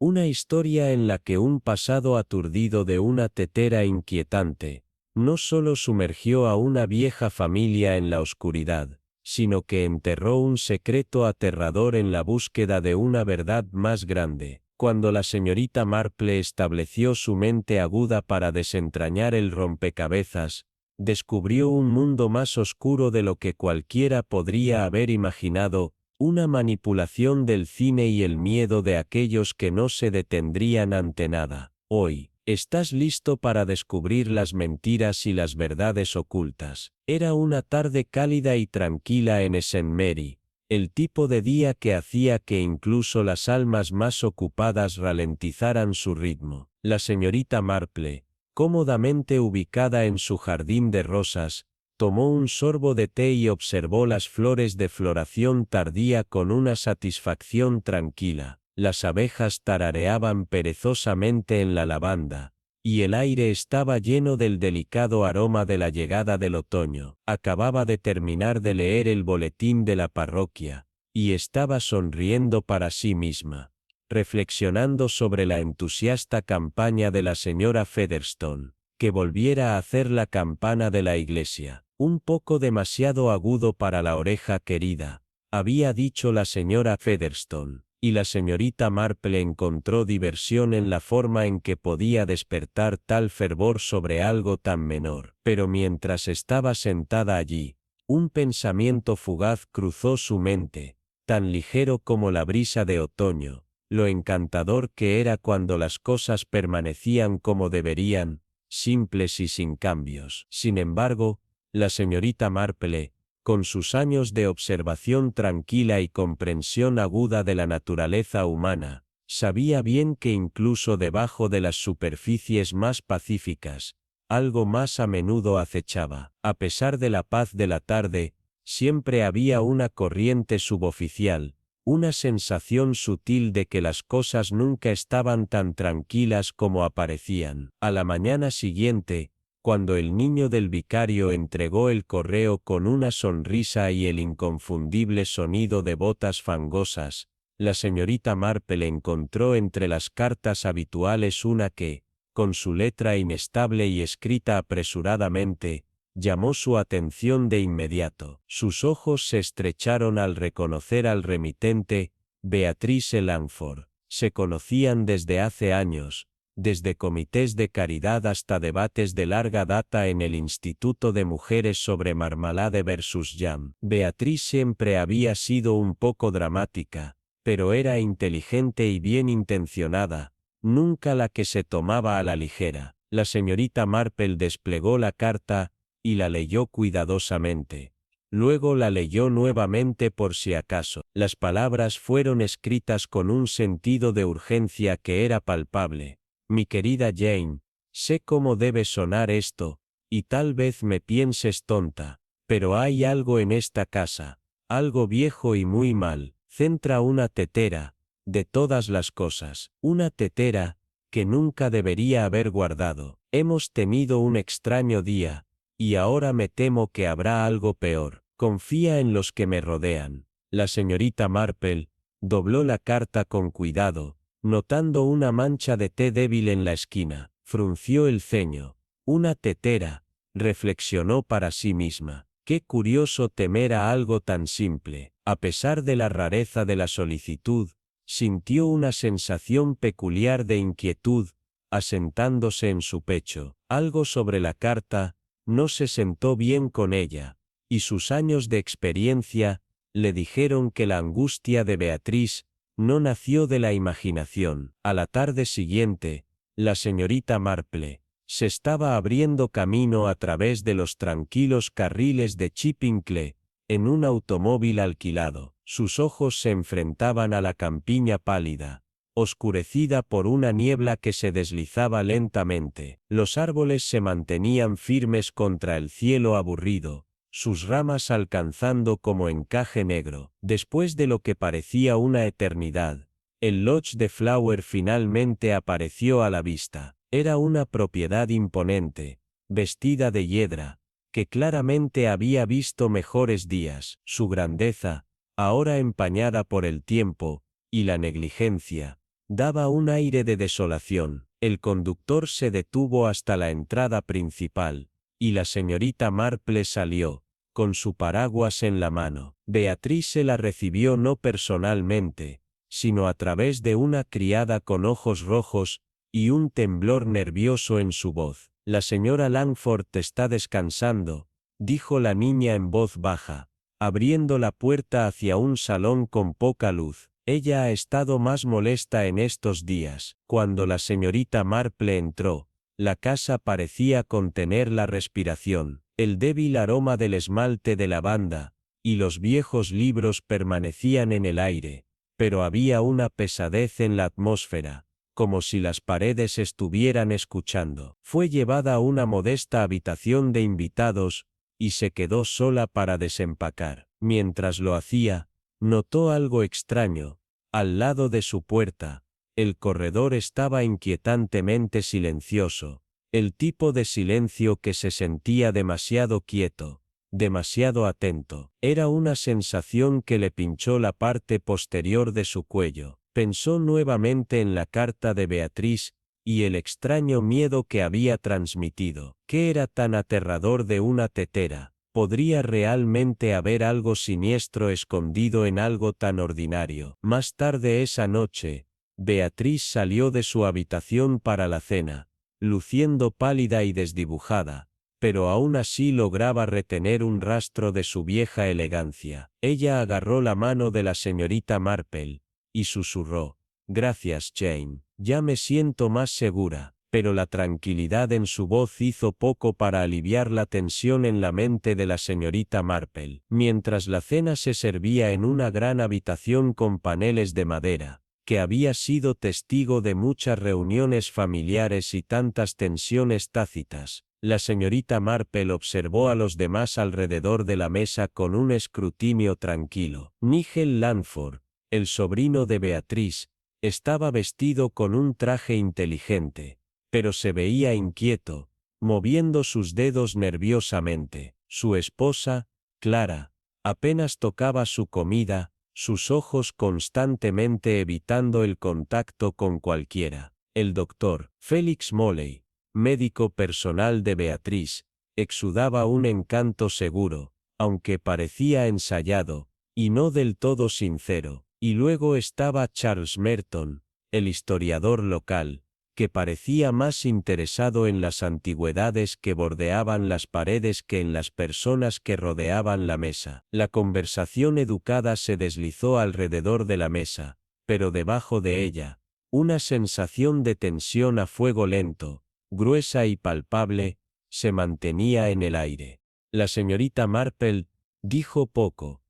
Una historia en la que un pasado aturdido de una tetera inquietante, no solo sumergió a una vieja familia en la oscuridad, sino que enterró un secreto aterrador en la búsqueda de una verdad más grande. Cuando la señorita Marple estableció su mente aguda para desentrañar el rompecabezas, descubrió un mundo más oscuro de lo que cualquiera podría haber imaginado, una manipulación del cine y el miedo de aquellos que no se detendrían ante nada. Hoy, ¿estás listo para descubrir las mentiras y las verdades ocultas? Era una tarde cálida y tranquila en St. Mary, el tipo de día que hacía que incluso las almas más ocupadas ralentizaran su ritmo. La señorita Marple, cómodamente ubicada en su jardín de rosas, tomó un sorbo de té y observó las flores de floración tardía con una satisfacción tranquila. Las abejas tarareaban perezosamente en la lavanda, y el aire estaba lleno del delicado aroma de la llegada del otoño. Acababa de terminar de leer el boletín de la parroquia, y estaba sonriendo para sí misma, reflexionando sobre la entusiasta campaña de la señora Featherstone, que volviera a hacer la campana de la iglesia. Un poco demasiado agudo para la oreja querida, había dicho la señora Featherstone, y la señorita Marple encontró diversión en la forma en que podía despertar tal fervor sobre algo tan menor. Pero mientras estaba sentada allí, un pensamiento fugaz cruzó su mente, tan ligero como la brisa de otoño, lo encantador que era cuando las cosas permanecían como deberían, simples y sin cambios. Sin embargo, la señorita Marple, con sus años de observación tranquila y comprensión aguda de la naturaleza humana, sabía bien que incluso debajo de las superficies más pacíficas, algo más a menudo acechaba. A pesar de la paz de la tarde, siempre había una corriente suboficial, una sensación sutil de que las cosas nunca estaban tan tranquilas como aparecían. A la mañana siguiente, cuando el niño del vicario entregó el correo con una sonrisa y el inconfundible sonido de botas fangosas, la señorita Marple encontró entre las cartas habituales una que, con su letra inestable y escrita apresuradamente, llamó su atención de inmediato. Sus ojos se estrecharon al reconocer al remitente, Beatrice Langford. Se conocían desde hace años, desde comités de caridad hasta debates de larga data en el Instituto de Mujeres sobre Marmalade versus Jam. Beatriz siempre había sido un poco dramática, pero era inteligente y bien intencionada, nunca la que se tomaba a la ligera. La señorita Marple desplegó la carta, y la leyó cuidadosamente. Luego la leyó nuevamente por si acaso. Las palabras fueron escritas con un sentido de urgencia que era palpable. Mi querida Jane, sé cómo debe sonar esto, y tal vez me pienses tonta, pero hay algo en esta casa, algo viejo y muy mal. Centra una tetera, de todas las cosas, una tetera, que nunca debería haber guardado. Hemos tenido un extraño día, y ahora me temo que habrá algo peor. Confía en los que me rodean. La señorita Marple dobló la carta con cuidado, notando una mancha de té débil en la esquina. Frunció el ceño. Una tetera, reflexionó para sí misma. Qué curioso temer a algo tan simple. A pesar de la rareza de la solicitud, sintió una sensación peculiar de inquietud, asentándose en su pecho. Algo sobre la carta no se sentó bien con ella, y sus años de experiencia le dijeron que la angustia de Beatriz no nació de la imaginación. A la tarde siguiente, la señorita Marple se estaba abriendo camino a través de los tranquilos carriles de Chipping-Clee, en un automóvil alquilado. Sus ojos se enfrentaban a la campiña pálida, oscurecida por una niebla que se deslizaba lentamente. Los árboles se mantenían firmes contra el cielo aburrido, sus ramas alcanzando como encaje negro. Después de lo que parecía una eternidad, el Lodge de Flower finalmente apareció a la vista. Era una propiedad imponente, vestida de hiedra, que claramente había visto mejores días. Su grandeza, ahora empañada por el tiempo y la negligencia, Daba un aire de desolación. El conductor se detuvo hasta la entrada principal, y la señorita Marple salió, con su paraguas en la mano. Beatrice la recibió no personalmente, sino a través de una criada con ojos rojos, y un temblor nervioso en su voz. La señora Langford está descansando, dijo la niña en voz baja, abriendo la puerta hacia un salón con poca luz. Ella ha estado más molesta en estos días. Cuando la señorita Marple entró, la casa parecía contener la respiración. El débil aroma del esmalte de lavanda y los viejos libros permanecían en el aire, pero había una pesadez en la atmósfera, como si las paredes estuvieran escuchando. Fue llevada a una modesta habitación de invitados, y se quedó sola para desempacar. Mientras lo hacía, notó algo extraño. Al lado de su puerta, el corredor estaba inquietantemente silencioso, el tipo de silencio que se sentía demasiado quieto, demasiado atento. Era una sensación que le pinchó la parte posterior de su cuello. Pensó nuevamente en la carta de Beatriz, y el extraño miedo que había transmitido. ¿Qué era tan aterrador de una tetera? ¿Podría realmente haber algo siniestro escondido en algo tan ordinario? Más tarde esa noche, Beatriz salió de su habitación para la cena, luciendo pálida y desdibujada, pero aún así lograba retener un rastro de su vieja elegancia. Ella agarró la mano de la señorita Marple, y susurró: «Gracias, Jane, ya me siento más segura». Pero la tranquilidad en su voz hizo poco para aliviar la tensión en la mente de la señorita Marple. Mientras la cena se servía en una gran habitación con paneles de madera, que había sido testigo de muchas reuniones familiares y tantas tensiones tácitas, la señorita Marple observó a los demás alrededor de la mesa con un escrutinio tranquilo. Nigel Langford, el sobrino de Beatriz, estaba vestido con un traje inteligente, pero se veía inquieto, moviendo sus dedos nerviosamente. Su esposa, Clara, apenas tocaba su comida, sus ojos constantemente evitando el contacto con cualquiera. El doctor, Felix Molley, médico personal de Beatriz, exudaba un encanto seguro, aunque parecía ensayado, y no del todo sincero. Y luego estaba Charles Merton, el historiador local, que parecía más interesado en las antigüedades que bordeaban las paredes que en las personas que rodeaban la mesa. La conversación educada se deslizó alrededor de la mesa, pero debajo de ella, una sensación de tensión a fuego lento, gruesa y palpable, se mantenía en el aire. La señorita Marple dijo poco.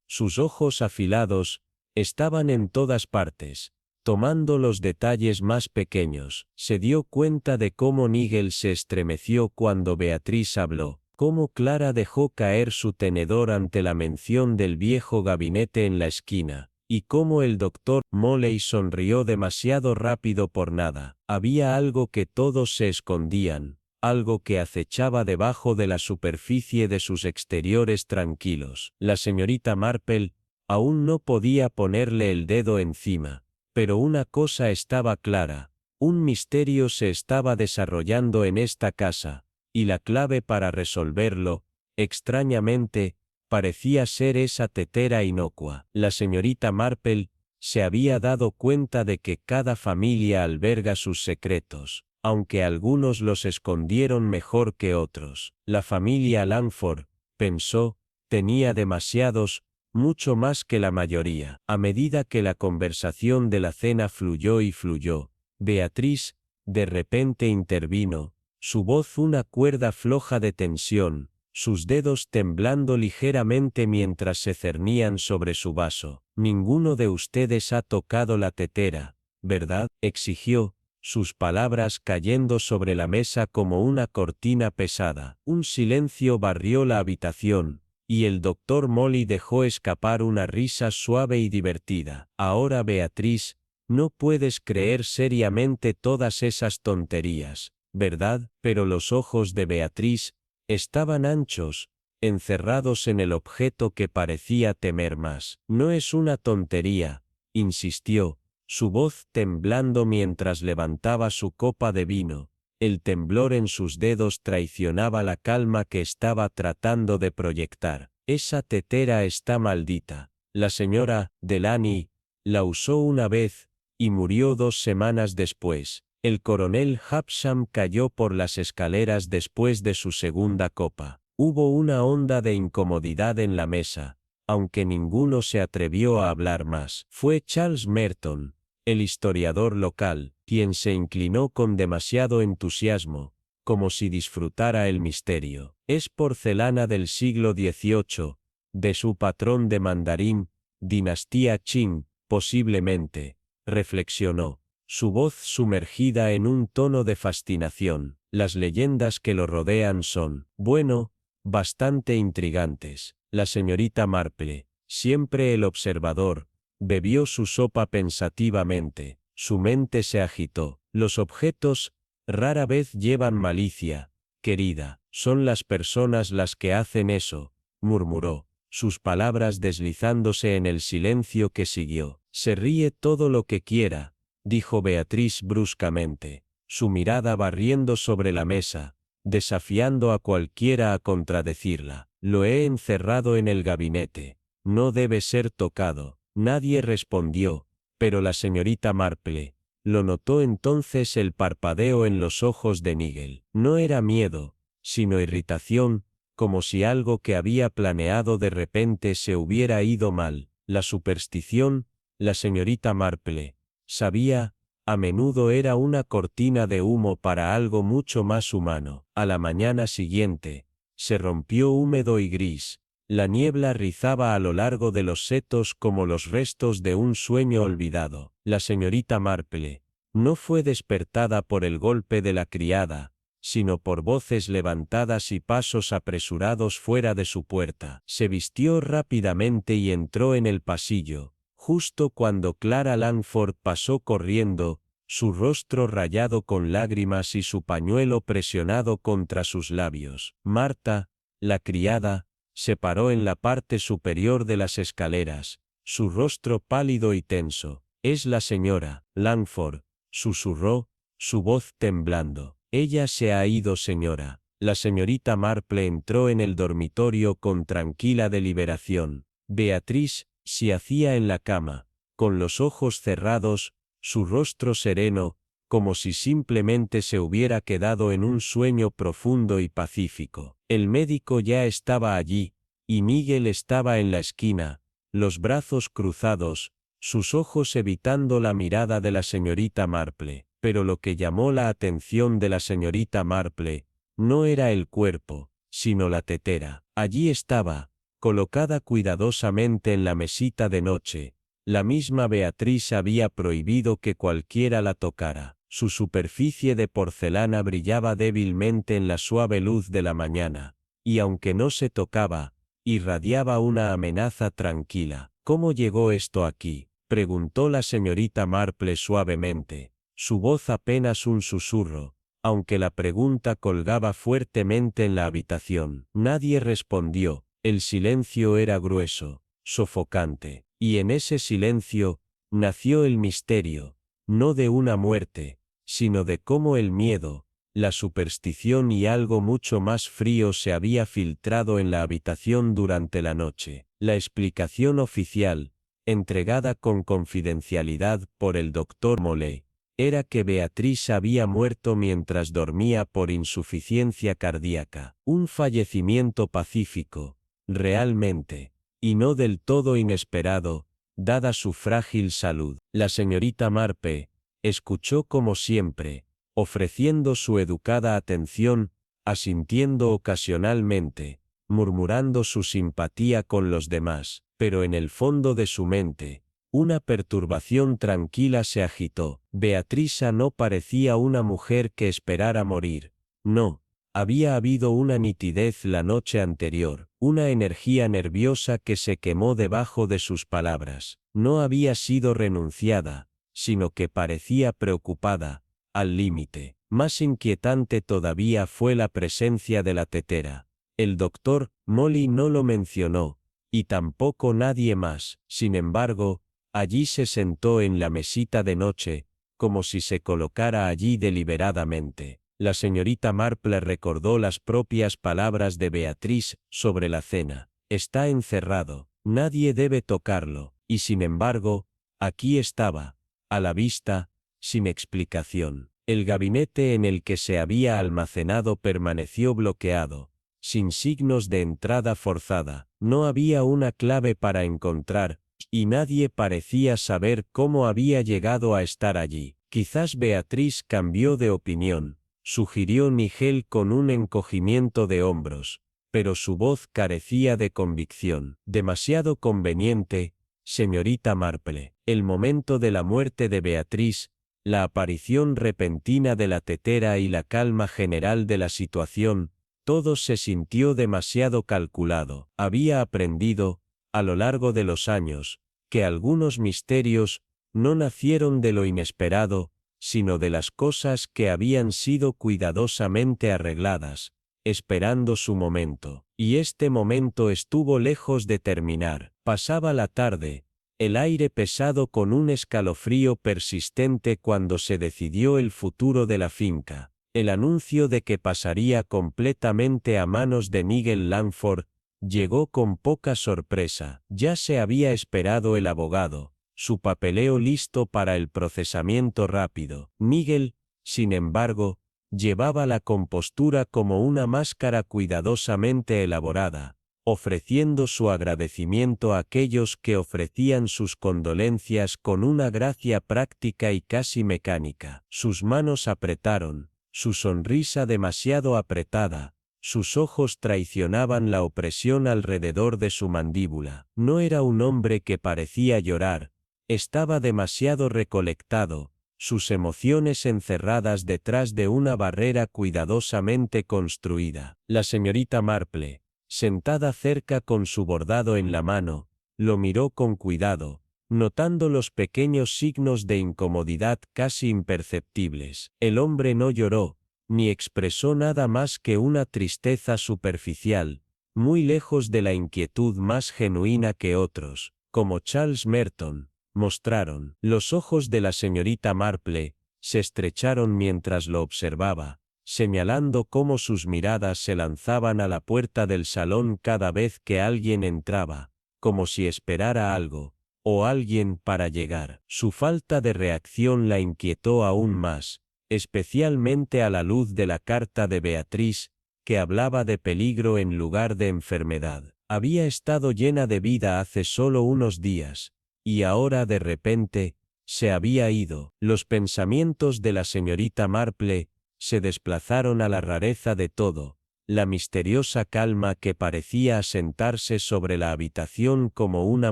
Sus ojos afilados estaban en todas partes, tomando los detalles más pequeños. Se dio cuenta de cómo Nigel se estremeció cuando Beatriz habló, cómo Clara dejó caer su tenedor ante la mención del viejo gabinete en la esquina, y cómo el doctor Molley sonrió demasiado rápido por nada. Había algo que todos se escondían, algo que acechaba debajo de la superficie de sus exteriores tranquilos. La señorita Marple aún no podía ponerle el dedo encima. Pero una cosa estaba clara, un misterio se estaba desarrollando en esta casa, y la clave para resolverlo, extrañamente, parecía ser esa tetera inocua. La señorita Marple se había dado cuenta de que cada familia alberga sus secretos, aunque algunos los escondieron mejor que otros. La familia Langford, pensó, tenía demasiados, mucho más que la mayoría. A medida que la conversación de la cena fluyó y fluyó, Beatriz, de repente intervino, su voz una cuerda floja de tensión, sus dedos temblando ligeramente mientras se cernían sobre su vaso. «Ninguno de ustedes ha tocado la tetera, ¿verdad?», exigió, sus palabras cayendo sobre la mesa como una cortina pesada. Un silencio barrió la habitación, y el doctor Molley dejó escapar una risa suave y divertida. «Ahora, Beatriz, no puedes creer seriamente todas esas tonterías, ¿verdad?». Pero los ojos de Beatriz estaban anchos, encerrados en el objeto que parecía temer más. «No es una tontería», insistió, su voz temblando mientras levantaba su copa de vino. El temblor en sus dedos traicionaba la calma que estaba tratando de proyectar. Esa tetera está maldita. La señora Delany la usó una vez, y murió 2 semanas después. El coronel Hapsham cayó por las escaleras después de su segunda copa. Hubo una onda de incomodidad en la mesa, aunque ninguno se atrevió a hablar más. Fue Charles Merton, el historiador local, quien se inclinó con demasiado entusiasmo, como si disfrutara el misterio. Es porcelana del siglo XVIII, de su patrón de mandarín, dinastía Qing, posiblemente, reflexionó, su voz sumergida en un tono de fascinación. Las leyendas que lo rodean son, bueno, bastante intrigantes. La señorita Marple, siempre el observador, bebió su sopa pensativamente. Su mente se agitó. Los objetos rara vez llevan malicia, querida. Son las personas las que hacen eso, murmuró, sus palabras deslizándose en el silencio que siguió. Se ríe todo lo que quiera, dijo Beatriz bruscamente, su mirada barriendo sobre la mesa, desafiando a cualquiera a contradecirla. Lo he encerrado en el gabinete. No debe ser tocado. Nadie respondió, pero la señorita Marple lo notó entonces el parpadeo en los ojos de Nigel. No era miedo, sino irritación, como si algo que había planeado de repente se hubiera ido mal. La superstición, la señorita Marple sabía, a menudo era una cortina de humo para algo mucho más humano. A la mañana siguiente, se rompió húmedo y gris. La niebla rizaba a lo largo de los setos como los restos de un sueño olvidado. La señorita Marple no fue despertada por el golpe de la criada, sino por voces levantadas y pasos apresurados fuera de su puerta. Se vistió rápidamente y entró en el pasillo, justo cuando Clara Langford pasó corriendo, su rostro rayado con lágrimas y su pañuelo presionado contra sus labios. Marta, la criada, se paró en la parte superior de las escaleras, su rostro pálido y tenso. Es la señora Langford, susurró, su voz temblando. Ella se ha ido, señora. La señorita Marple entró en el dormitorio con tranquila deliberación. Beatriz se hacía en la cama, con los ojos cerrados, su rostro sereno, como si simplemente se hubiera quedado en un sueño profundo y pacífico. El médico ya estaba allí, y Miguel estaba en la esquina, los brazos cruzados, sus ojos evitando la mirada de la señorita Marple. Pero lo que llamó la atención de la señorita Marple no era el cuerpo, sino la tetera. Allí estaba, colocada cuidadosamente en la mesita de noche. La misma Beatriz había prohibido que cualquiera la tocara. Su superficie de porcelana brillaba débilmente en la suave luz de la mañana, y aunque no se tocaba, irradiaba una amenaza tranquila. ¿Cómo llegó esto aquí?, preguntó la señorita Marple suavemente, su voz apenas un susurro, aunque la pregunta colgaba fuertemente en la habitación. Nadie respondió. El silencio era grueso, sofocante, y en ese silencio nació el misterio, no de una muerte, sino de cómo el miedo, la superstición y algo mucho más frío se había filtrado en la habitación durante la noche. La explicación oficial, entregada con confidencialidad por el doctor Mole, era que Beatriz había muerto mientras dormía por insuficiencia cardíaca. Un fallecimiento pacífico, realmente, y no del todo inesperado, dada su frágil salud. La señorita Marpe escuchó como siempre, ofreciendo su educada atención, asintiendo ocasionalmente, murmurando su simpatía con los demás, pero en el fondo de su mente, una perturbación tranquila se agitó. Beatriza no parecía una mujer que esperara morir. No, había habido una nitidez la noche anterior, una energía nerviosa que se quemó debajo de sus palabras. No había sido renunciada, sino que parecía preocupada, al límite. Más inquietante todavía fue la presencia de la tetera. El doctor Molly no lo mencionó, y tampoco nadie más. Sin embargo, Allí se sentó en la mesita de noche, como si se colocara allí deliberadamente. La señorita Marple recordó las propias palabras de Beatriz sobre la cena. Está encerrado, nadie debe tocarlo, y sin embargo, aquí estaba, a la vista, sin explicación. El gabinete en el que se había almacenado permaneció bloqueado, sin signos de entrada forzada. No había una clave para encontrar, y nadie parecía saber cómo había llegado a estar allí. Quizás Beatriz cambió de opinión, sugirió Nigel con un encogimiento de hombros, pero su voz carecía de convicción. Demasiado conveniente, señorita Marple. El momento de la muerte de Beatriz, la aparición repentina de la tetera y la calma general de la situación, todo se sintió demasiado calculado. Había aprendido, a lo largo de los años, que algunos misterios no nacieron de lo inesperado, sino de las cosas que habían sido cuidadosamente arregladas, esperando su momento. Y este momento estuvo lejos de terminar. Pasaba la tarde, el aire pesado con un escalofrío persistente cuando se decidió el futuro de la finca. El anuncio de que pasaría completamente a manos de Nigel Langford llegó con poca sorpresa. Ya se había esperado el abogado, su papeleo listo para el procesamiento rápido. Nigel, sin embargo, llevaba la compostura como una máscara cuidadosamente elaborada, ofreciendo su agradecimiento a aquellos que ofrecían sus condolencias con una gracia práctica y casi mecánica. Sus manos apretaron, su sonrisa demasiado apretada, sus ojos traicionaban la opresión alrededor de su mandíbula. No era un hombre que parecía llorar, estaba demasiado recolectado, sus emociones encerradas detrás de una barrera cuidadosamente construida. La señorita Marple, sentada cerca con su bordado en la mano, lo miró con cuidado, notando los pequeños signos de incomodidad casi imperceptibles. El hombre no lloró, ni expresó nada más que una tristeza superficial, muy lejos de la inquietud más genuina que otros, como Charles Merton, mostraron. Los ojos de la señorita Marple se estrecharon mientras lo observaba, señalando cómo sus miradas se lanzaban a la puerta del salón cada vez que alguien entraba, como si esperara algo, o alguien para llegar. Su falta de reacción la inquietó aún más, especialmente a la luz de la carta de Beatriz, que hablaba de peligro en lugar de enfermedad. Había estado llena de vida hace solo unos días, y ahora de repente, se había ido. Los pensamientos de la señorita Marple se desplazaron a la rareza de todo, la misteriosa calma que parecía asentarse sobre la habitación como una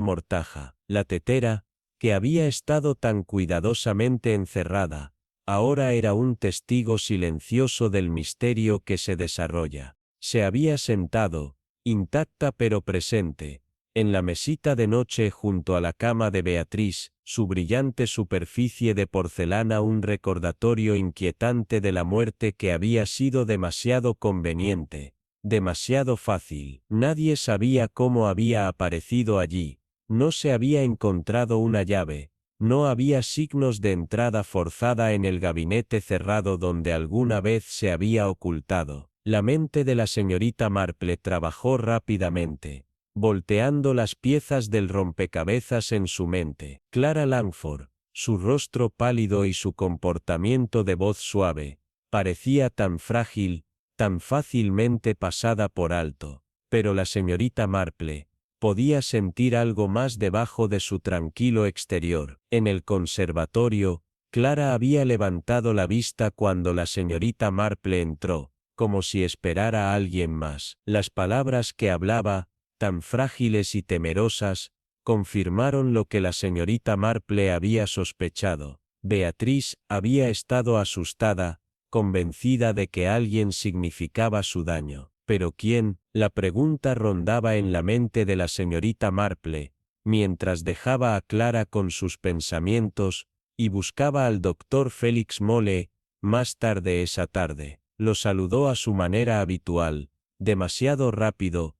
mortaja. La tetera, que había estado tan cuidadosamente encerrada, ahora era un testigo silencioso del misterio que se desarrolla. Se había sentado, intacta pero presente, en la mesita de noche junto a la cama de Beatriz, su brillante superficie de porcelana un recordatorio inquietante de la muerte que había sido demasiado conveniente, demasiado fácil. Nadie sabía cómo había aparecido allí, no se había encontrado una llave, no había signos de entrada forzada en el gabinete cerrado donde alguna vez se había ocultado. La mente de la señorita Marple trabajó rápidamente, volteando las piezas del rompecabezas en su mente. Clara Langford, su rostro pálido y su comportamiento de voz suave, parecía tan frágil, tan fácilmente pasada por alto, pero la señorita Marple podía sentir algo más debajo de su tranquilo exterior. En el conservatorio, Clara había levantado la vista cuando la señorita Marple entró, como si esperara a alguien más. Las palabras que hablaba, tan frágiles y temerosas, confirmaron lo que la señorita Marple había sospechado. Beatriz había estado asustada, convencida de que alguien significaba su daño. ¿Pero quién? La pregunta rondaba en la mente de la señorita Marple, mientras dejaba a Clara con sus pensamientos, y buscaba al doctor Félix Mole. Más tarde esa tarde, lo saludó a su manera habitual, demasiado rápido,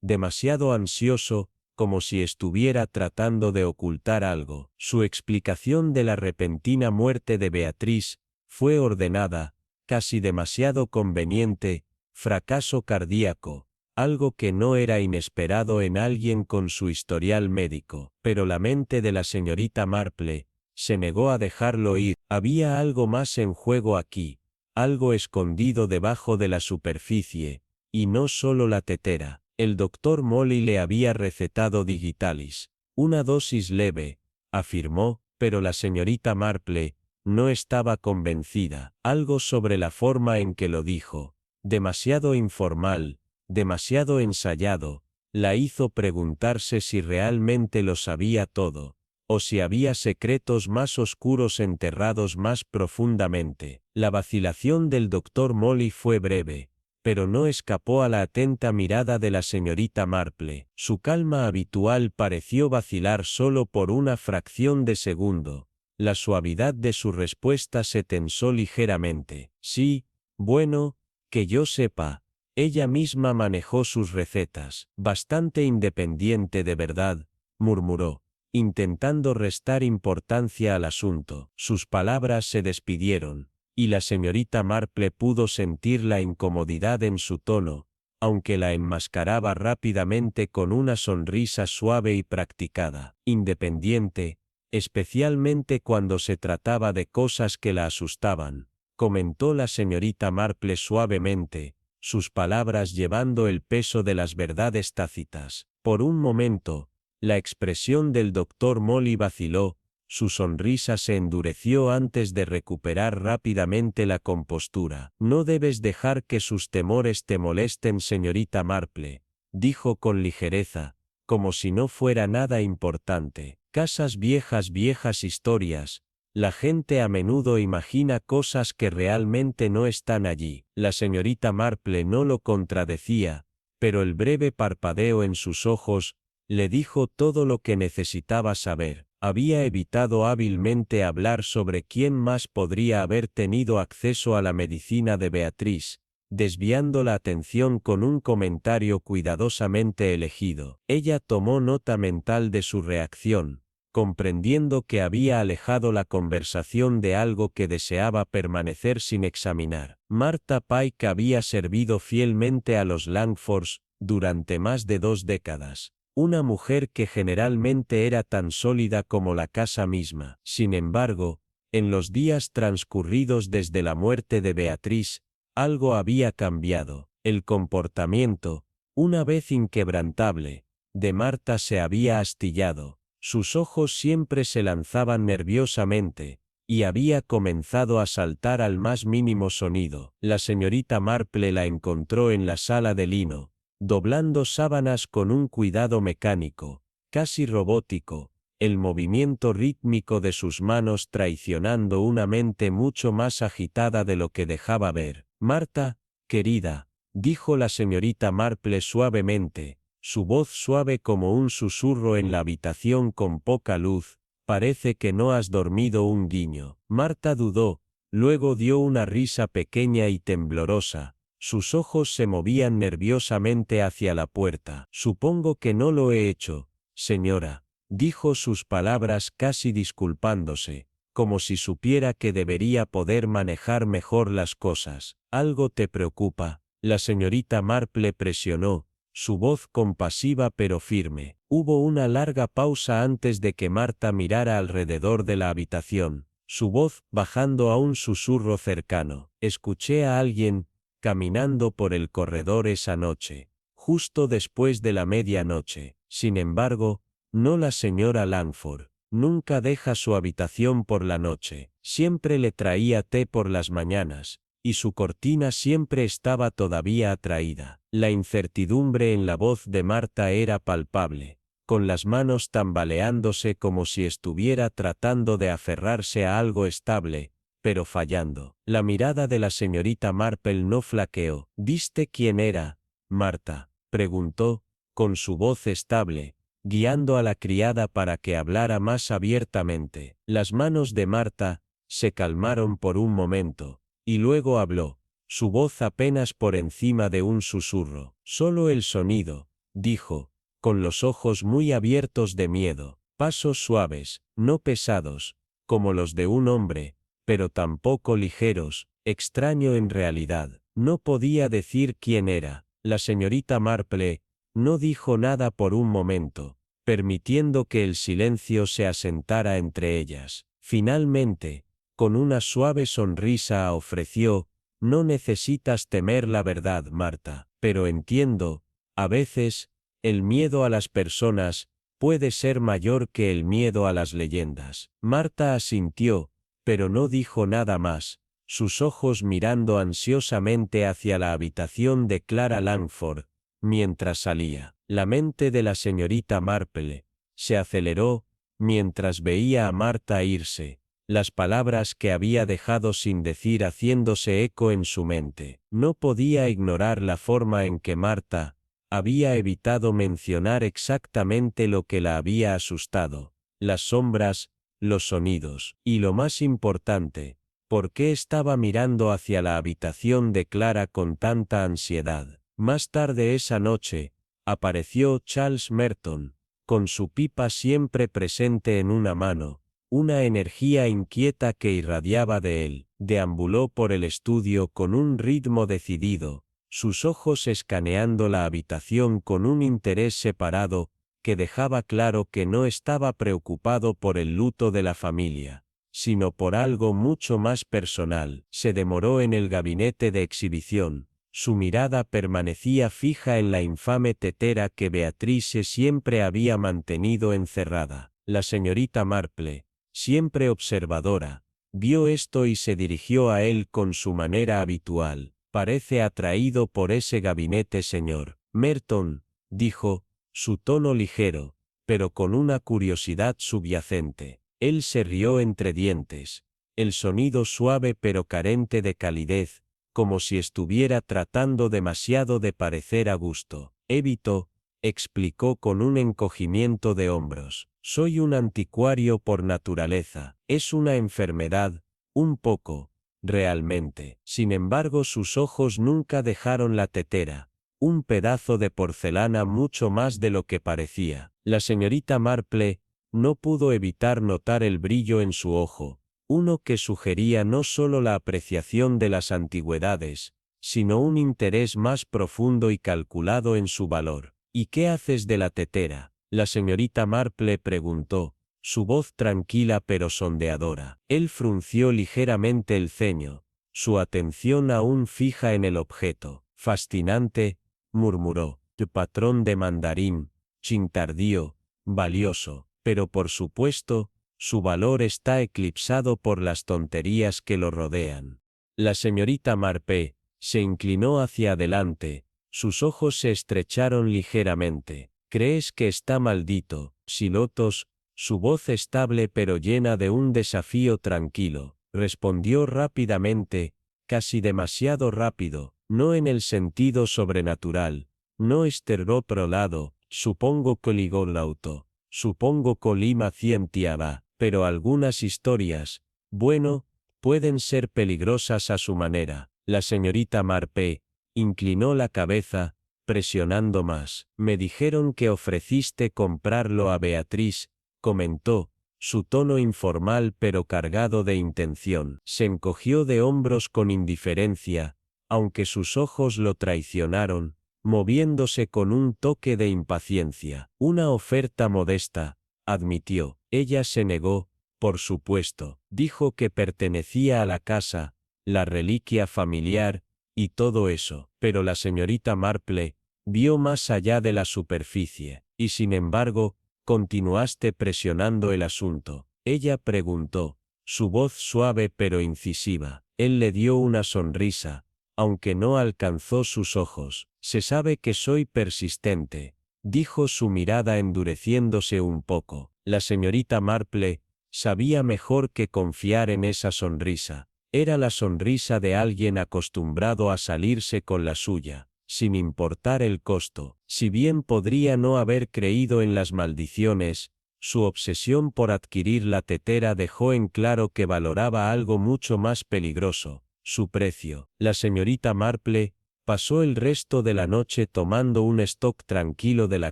demasiado ansioso, como si estuviera tratando de ocultar algo. Su explicación de la repentina muerte de Beatriz fue ordenada, casi demasiado conveniente, fracaso cardíaco, algo que no era inesperado en alguien con su historial médico. Pero la mente de la señorita Marple se negó a dejarlo ir. Había algo más en juego aquí, algo escondido debajo de la superficie, y no solo la tetera. El doctor Molly le había recetado Digitalis, una dosis leve, afirmó, pero la señorita Marple no estaba convencida. Algo sobre la forma en que lo dijo, demasiado informal, demasiado ensayado, la hizo preguntarse si realmente lo sabía todo, o si había secretos más oscuros enterrados más profundamente. La vacilación del doctor Molly fue breve, pero no escapó a la atenta mirada de la señorita Marple. Su calma habitual pareció vacilar solo por una fracción de segundo. La suavidad de su respuesta se tensó ligeramente. Sí, bueno, que yo sepa, ella misma manejó sus recetas. Bastante independiente de verdad, murmuró, intentando restar importancia al asunto. Sus palabras se despidieron, y la señorita Marple pudo sentir la incomodidad en su tono, aunque la enmascaraba rápidamente con una sonrisa suave y practicada. Independiente, especialmente cuando se trataba de cosas que la asustaban, comentó la señorita Marple suavemente, sus palabras llevando el peso de las verdades tácitas. Por un momento, la expresión del doctor Molly vaciló, su sonrisa se endureció antes de recuperar rápidamente la compostura. No debes dejar que sus temores te molesten, señorita Marple, dijo con ligereza, como si no fuera nada importante. Casas viejas, viejas historias. La gente a menudo imagina cosas que realmente no están allí. La señorita Marple no lo contradecía, pero el breve parpadeo en sus ojos le dijo todo lo que necesitaba saber. Había evitado hábilmente hablar sobre quién más podría haber tenido acceso a la medicina de Beatriz, desviando la atención con un comentario cuidadosamente elegido. Ella tomó nota mental de su reacción, comprendiendo que había alejado la conversación de algo que deseaba permanecer sin examinar. Martha Pike había servido fielmente a los Langfords durante más de 2 décadas. Una mujer que generalmente era tan sólida como la casa misma. Sin embargo, en los días transcurridos desde la muerte de Beatriz, algo había cambiado. El comportamiento, una vez inquebrantable, de Martha se había astillado. Sus ojos siempre se lanzaban nerviosamente, y había comenzado a saltar al más mínimo sonido. La señorita Marple la encontró en la sala de lino, doblando sábanas con un cuidado mecánico, casi robótico, el movimiento rítmico de sus manos traicionando una mente mucho más agitada de lo que dejaba ver. Marta, querida, dijo la señorita Marple suavemente, su voz suave como un susurro en la habitación con poca luz, parece que no has dormido. Un guiño. Marta dudó, luego dio una risa pequeña y temblorosa. Sus ojos se movían nerviosamente hacia la puerta. Supongo que no lo he hecho, señora, dijo sus palabras casi disculpándose, como si supiera que debería poder manejar mejor las cosas. ¿Algo te preocupa? La señorita Marple presionó, su voz compasiva pero firme. Hubo una larga pausa antes de que Marta mirara alrededor de la habitación, su voz bajando a un susurro cercano. Escuché a alguien caminando por el corredor esa noche, justo después de la medianoche. Sin embargo, no la señora Langford. Nunca deja su habitación por la noche. Siempre le traía té por las mañanas, y su cortina siempre estaba todavía atraída. La incertidumbre en la voz de Marta era palpable, con las manos tambaleándose como si estuviera tratando de aferrarse a algo estable, pero fallando. La mirada de la señorita Marple no flaqueó. ¿Viste quién era, Marta?, preguntó, con su voz estable, guiando a la criada para que hablara más abiertamente. Las manos de Marta se calmaron por un momento, y luego habló, su voz apenas por encima de un susurro. Solo el sonido, dijo, con los ojos muy abiertos de miedo, pasos suaves, no pesados, como los de un hombre, pero tampoco ligeros, extraño en realidad. No podía decir quién era. La señorita Marple no dijo nada por un momento, permitiendo que el silencio se asentara entre ellas. Finalmente, con una suave sonrisa ofreció: no necesitas temer la verdad, Marta, pero entiendo, a veces, el miedo a las personas puede ser mayor que el miedo a las leyendas. Marta asintió, pero no dijo nada más, sus ojos mirando ansiosamente hacia la habitación de Clara Langford, mientras salía. La mente de la señorita Marple se aceleró mientras veía a Marta irse, las palabras que había dejado sin decir haciéndose eco en su mente. No podía ignorar la forma en que Marta había evitado mencionar exactamente lo que la había asustado: las sombras, los sonidos, y lo más importante, por qué estaba mirando hacia la habitación de Clara con tanta ansiedad. Más tarde esa noche, apareció Charles Merton, con su pipa siempre presente en una mano, una energía inquieta que irradiaba de él. Deambuló por el estudio con un ritmo decidido, sus ojos escaneando la habitación con un interés separado, que dejaba claro que no estaba preocupado por el luto de la familia, sino por algo mucho más personal. Se demoró en el gabinete de exhibición. Su mirada permanecía fija en la infame tetera que Beatrice siempre había mantenido encerrada. La señorita Marple, siempre observadora, vio esto y se dirigió a él con su manera habitual. «Parece atraído por ese gabinete, señor Merton», dijo, su tono ligero, pero con una curiosidad subyacente. Él se rió entre dientes, el sonido suave pero carente de calidez, como si estuviera tratando demasiado de parecer a gusto. «Evito», explicó con un encogimiento de hombros. «Soy un anticuario por naturaleza. Es una enfermedad, un poco, realmente». Sin embargo, sus ojos nunca dejaron la tetera, un pedazo de porcelana mucho más de lo que parecía. La señorita Marple no pudo evitar notar el brillo en su ojo, uno que sugería no solo la apreciación de las antigüedades, sino un interés más profundo y calculado en su valor. «¿Y qué haces de la tetera?», la señorita Marple preguntó, su voz tranquila pero sondeadora. Él frunció ligeramente el ceño, su atención aún fija en el objeto. «Fascinante», murmuró, «tu patrón de mandarín, chin tardío, valioso, pero por supuesto, su valor está eclipsado por las tonterías que lo rodean». La señorita Marpe se inclinó hacia adelante, sus ojos se estrecharon ligeramente. «¿Crees que está maldito, Silotos?». Su voz estable pero llena de un desafío tranquilo, respondió rápidamente, casi demasiado rápido, no en el sentido sobrenatural, no esterró prolado, supongo coligolauto, supongo colima cientiaba, pero algunas historias, bueno, pueden ser peligrosas a su manera. La señorita Marpe inclinó la cabeza, presionando más. «Me dijeron que ofreciste comprarlo a Beatriz», comentó, su tono informal pero cargado de intención. Se encogió de hombros con indiferencia, aunque sus ojos lo traicionaron, moviéndose con un toque de impaciencia. «Una oferta modesta», admitió. Ella se negó, por supuesto. Dijo que pertenecía a la casa, la reliquia familiar, y todo eso. Pero la señorita Marple vio más allá de la superficie. «Y sin embargo, continuaste presionando el asunto». Ella preguntó, su voz suave pero incisiva. Él le dio una sonrisa, aunque no alcanzó sus ojos. «Se sabe que soy persistente», dijo, su mirada endureciéndose un poco. La señorita Marple sabía mejor que confiar en esa sonrisa. Era la sonrisa de alguien acostumbrado a salirse con la suya, sin importar el costo. Si bien podría no haber creído en las maldiciones, su obsesión por adquirir la tetera dejó en claro que valoraba algo mucho más peligroso: su precio. La señorita Marple pasó el resto de la noche tomando un stock tranquilo de la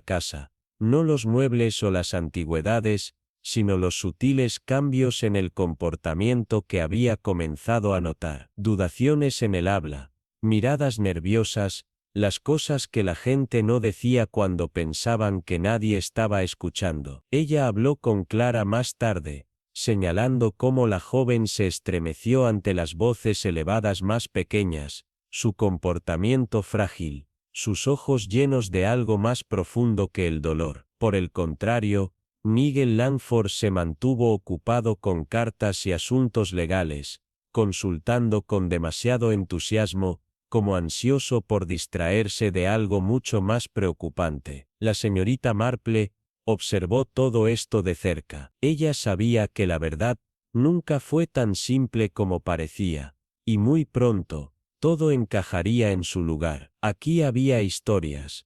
casa, no los muebles o las antigüedades, sino los sutiles cambios en el comportamiento que había comenzado a notar. Dudaciones en el habla, miradas nerviosas, las cosas que la gente no decía cuando pensaban que nadie estaba escuchando. Ella habló con Clara más tarde, señalando cómo la joven se estremeció ante las voces elevadas más pequeñas, su comportamiento frágil, sus ojos llenos de algo más profundo que el dolor. Por el contrario, Nigel Langford se mantuvo ocupado con cartas y asuntos legales, consultando con demasiado entusiasmo, como ansioso por distraerse de algo mucho más preocupante. La señorita Marple observó todo esto de cerca. Ella sabía que la verdad nunca fue tan simple como parecía, y muy pronto, todo encajaría en su lugar. Aquí había historias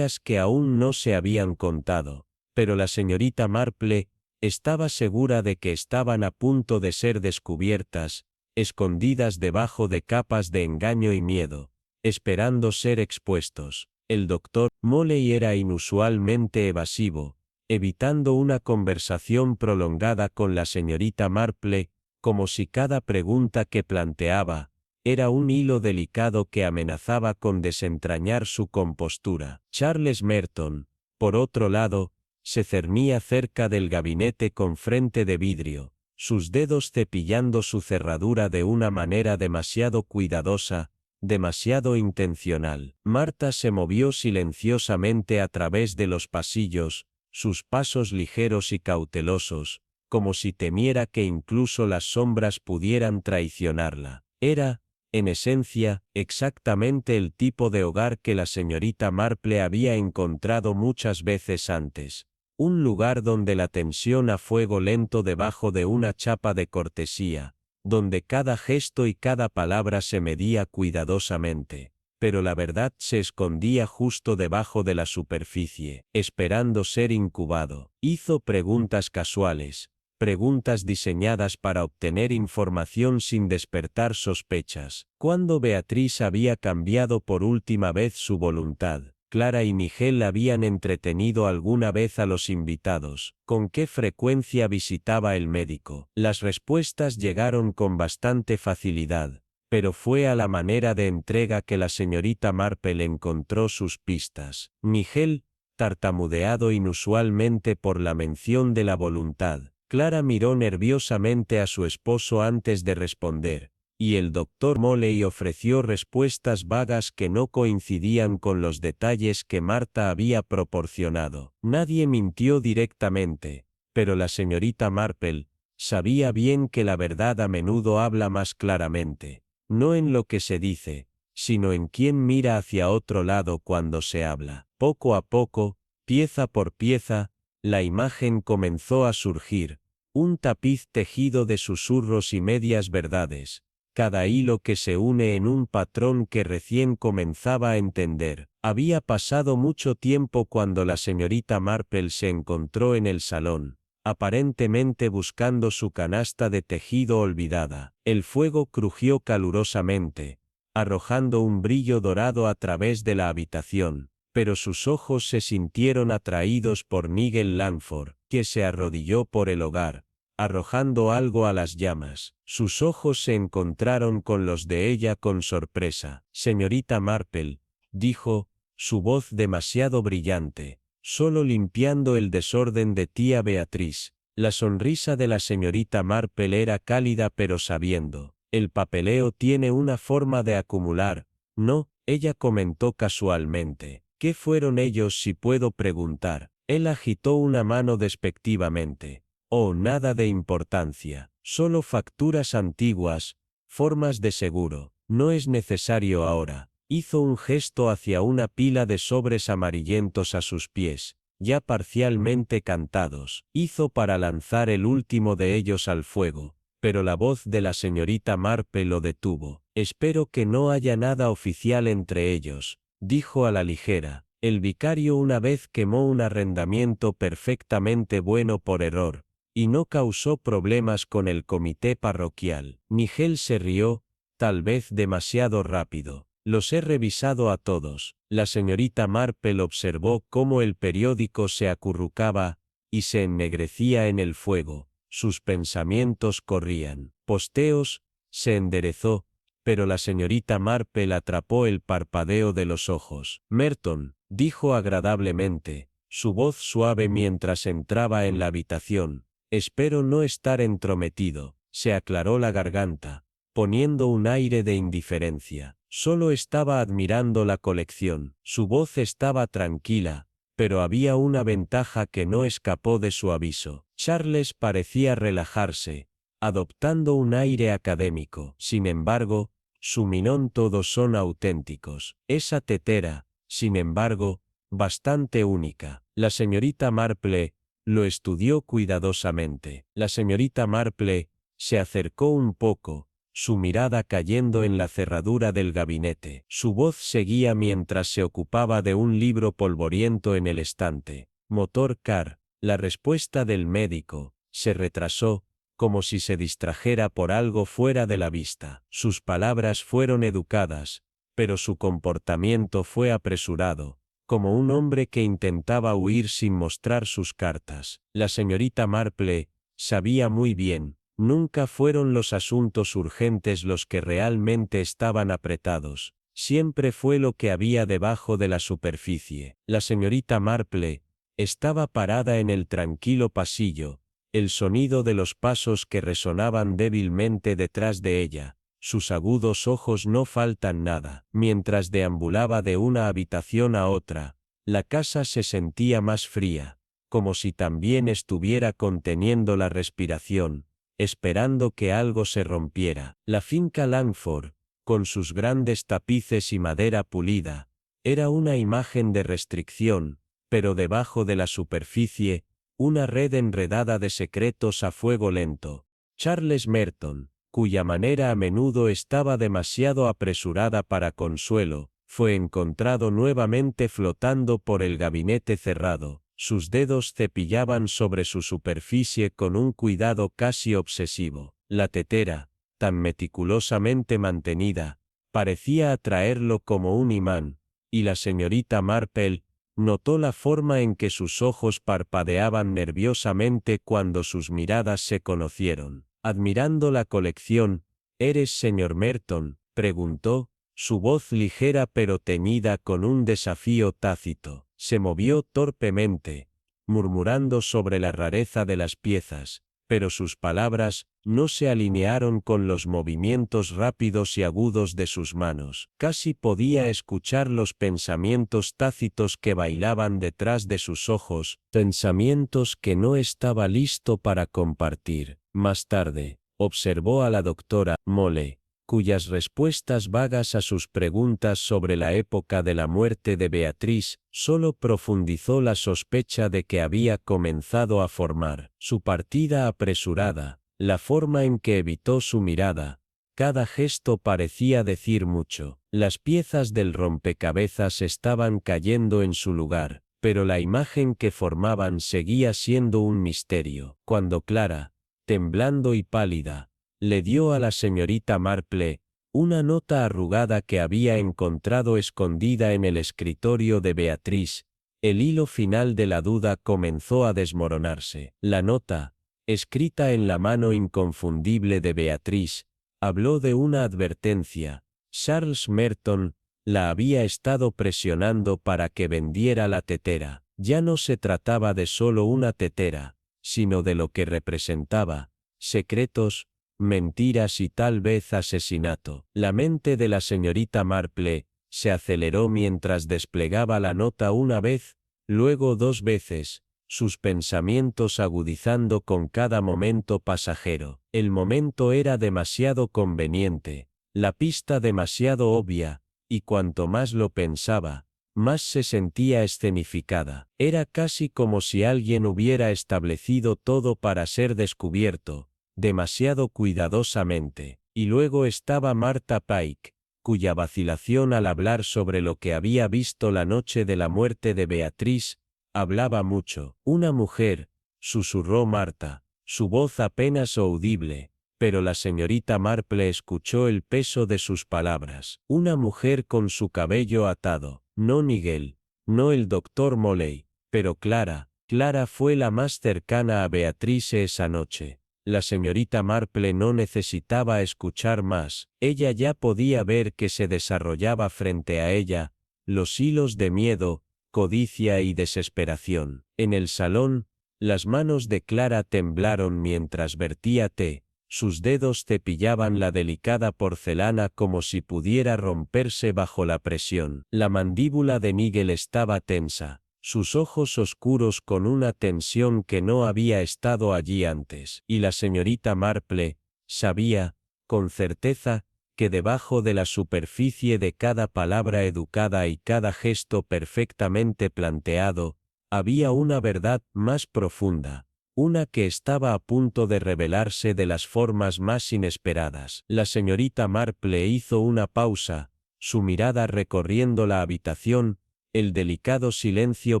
que aún no se habían contado, pero la señorita Marple estaba segura de que estaban a punto de ser descubiertas, escondidas debajo de capas de engaño y miedo, esperando ser expuestos. El doctor Molley era inusualmente evasivo, evitando una conversación prolongada con la señorita Marple, como si cada pregunta que planteaba era un hilo delicado que amenazaba con desentrañar su compostura. Charles Merton, por otro lado, se cernía cerca del gabinete con frente de vidrio, sus dedos cepillando su cerradura de una manera demasiado cuidadosa, demasiado intencional. Marta se movió silenciosamente a través de los pasillos, sus pasos ligeros y cautelosos, como si temiera que incluso las sombras pudieran traicionarla. Era, en esencia, exactamente el tipo de hogar que la señorita Marple había encontrado muchas veces antes. Un lugar donde la tensión a fuego lento debajo de una chapa de cortesía, donde cada gesto y cada palabra se medía cuidadosamente, pero la verdad se escondía justo debajo de la superficie, esperando ser incubado. Hizo preguntas casuales, preguntas diseñadas para obtener información sin despertar sospechas. ¿Cuándo Beatriz había cambiado por última vez su voluntad? ¿Clara y Nigel habían entretenido alguna vez a los invitados? ¿Con qué frecuencia visitaba el médico? Las respuestas llegaron con bastante facilidad, pero fue a la manera de entrega que la señorita Marple encontró sus pistas. Nigel, tartamudeado inusualmente por la mención de la voluntad. Clara miró nerviosamente a su esposo antes de responder, y el doctor Molley ofreció respuestas vagas que no coincidían con los detalles que Marta había proporcionado. Nadie mintió directamente, pero la señorita Marple sabía bien que la verdad a menudo habla más claramente, no en lo que se dice, sino en quién mira hacia otro lado cuando se habla. Poco a poco, pieza por pieza, la imagen comenzó a surgir, un tapiz tejido de susurros y medias verdades, cada hilo que se une en un patrón que recién comenzaba a entender. Había pasado mucho tiempo cuando la señorita Marple se encontró en el salón, aparentemente buscando su canasta de tejido olvidada. El fuego crujió calurosamente, arrojando un brillo dorado a través de la habitación, pero sus ojos se sintieron atraídos por Nigel Langford, que se arrodilló por el hogar, arrojando algo a las llamas. Sus ojos se encontraron con los de ella con sorpresa. Señorita Marple, dijo, su voz demasiado brillante, solo limpiando el desorden de tía Beatriz. La sonrisa de la señorita Marple era cálida pero sabiendo. El papeleo tiene una forma de acumular, ¿no? Ella comentó casualmente. ¿Qué fueron ellos si puedo preguntar? Él agitó una mano despectivamente. Oh, nada de importancia, solo facturas antiguas, formas de seguro. No es necesario ahora. Hizo un gesto hacia una pila de sobres amarillentos a sus pies, ya parcialmente cantados. Hizo para lanzar el último de ellos al fuego, pero la voz de la señorita Marple lo detuvo. Espero que no haya nada oficial entre ellos, dijo a la ligera. El vicario una vez quemó un arrendamiento perfectamente bueno por error, y no causó problemas con el comité parroquial. Nigel se rió, tal vez demasiado rápido. Los he revisado a todos. La señorita Marple observó cómo el periódico se acurrucaba y se ennegrecía en el fuego. Sus pensamientos corrían. Posteos, se enderezó, pero la señorita Marple atrapó el parpadeo de los ojos. Merton, dijo agradablemente, su voz suave mientras entraba en la habitación. Espero no estar entrometido. Se aclaró la garganta, poniendo un aire de indiferencia. Solo estaba admirando la colección. Su voz estaba tranquila, pero había una ventaja que no escapó de su aviso. Charles parecía relajarse, adoptando un aire académico. Sin embargo, su minón todos son auténticos. Esa tetera, sin embargo, bastante única. La señorita Marple lo estudió cuidadosamente. La señorita Marple se acercó un poco, su mirada cayendo en la cerradura del gabinete. Su voz seguía mientras se ocupaba de un libro polvoriento en el estante. Motor car. La respuesta del médico se retrasó, como si se distrajera por algo fuera de la vista. Sus palabras fueron educadas, pero su comportamiento fue apresurado, como un hombre que intentaba huir sin mostrar sus cartas. La señorita Marple sabía muy bien, nunca fueron los asuntos urgentes los que realmente estaban apretados, siempre fue lo que había debajo de la superficie. La señorita Marple estaba parada en el tranquilo pasillo, el sonido de los pasos que resonaban débilmente detrás de ella. Sus agudos ojos no faltan nada. Mientras deambulaba de una habitación a otra, la casa se sentía más fría, como si también estuviera conteniendo la respiración, esperando que algo se rompiera. La finca Langford, con sus grandes tapices y madera pulida, era una imagen de restricción, pero debajo de la superficie, una red enredada de secretos a fuego lento. Charles Merton, cuya manera a menudo estaba demasiado apresurada para consuelo, fue encontrado nuevamente flotando por el gabinete cerrado. Sus dedos cepillaban sobre su superficie con un cuidado casi obsesivo. La tetera, tan meticulosamente mantenida, parecía atraerlo como un imán, y la señorita Marple notó la forma en que sus ojos parpadeaban nerviosamente cuando sus miradas se conocieron. Admirando la colección, ¿eres señor Merton?, preguntó, su voz ligera pero teñida con un desafío tácito. Se movió torpemente, murmurando sobre la rareza de las piezas, pero sus palabras no se alinearon con los movimientos rápidos y agudos de sus manos. Casi podía escuchar los pensamientos tácitos que bailaban detrás de sus ojos, pensamientos que no estaba listo para compartir. Más tarde, observó a la doctora Mole, cuyas respuestas vagas a sus preguntas sobre la época de la muerte de Beatriz solo profundizó la sospecha de que había comenzado a formar. Su partida apresurada, la forma en que evitó su mirada, cada gesto parecía decir mucho. Las piezas del rompecabezas estaban cayendo en su lugar, pero la imagen que formaban seguía siendo un misterio. Cuando Clara, temblando y pálida, le dio a la señorita Marple una nota arrugada que había encontrado escondida en el escritorio de Beatriz, el hilo final de la duda comenzó a desmoronarse. La nota, escrita en la mano inconfundible de Beatriz, habló de una advertencia. Charles Merton la había estado presionando para que vendiera la tetera. Ya no se trataba de solo una tetera, sino de lo que representaba: secretos, mentiras y tal vez asesinato. La mente de la señorita Marple se aceleró mientras desplegaba la nota una vez, luego dos veces, sus pensamientos agudizando con cada momento pasajero. El momento era demasiado conveniente, la pista demasiado obvia, y cuanto más lo pensaba, más se sentía escenificada. Era casi como si alguien hubiera establecido todo para ser descubierto, demasiado cuidadosamente. Y luego estaba Martha Pike, cuya vacilación al hablar sobre lo que había visto la noche de la muerte de Beatriz, hablaba mucho. Una mujer, susurró Martha, su voz apenas audible, pero la señorita Marple escuchó el peso de sus palabras. Una mujer con su cabello atado. No Nigel, no el doctor Molley, pero Clara. Clara fue la más cercana a Beatrice esa noche. La señorita Marple no necesitaba escuchar más, ella ya podía ver que se desarrollaba frente a ella, los hilos de miedo, codicia y desesperación. En el salón, las manos de Clara temblaron mientras vertía té, sus dedos cepillaban la delicada porcelana como si pudiera romperse bajo la presión. La mandíbula de Nigel estaba tensa, sus ojos oscuros con una tensión que no había estado allí antes. Y la señorita Marple sabía, con certeza, que debajo de la superficie de cada palabra educada y cada gesto perfectamente planteado, había una verdad más profunda, una que estaba a punto de revelarse de las formas más inesperadas. La señorita Marple hizo una pausa, su mirada recorriendo la habitación, el delicado silencio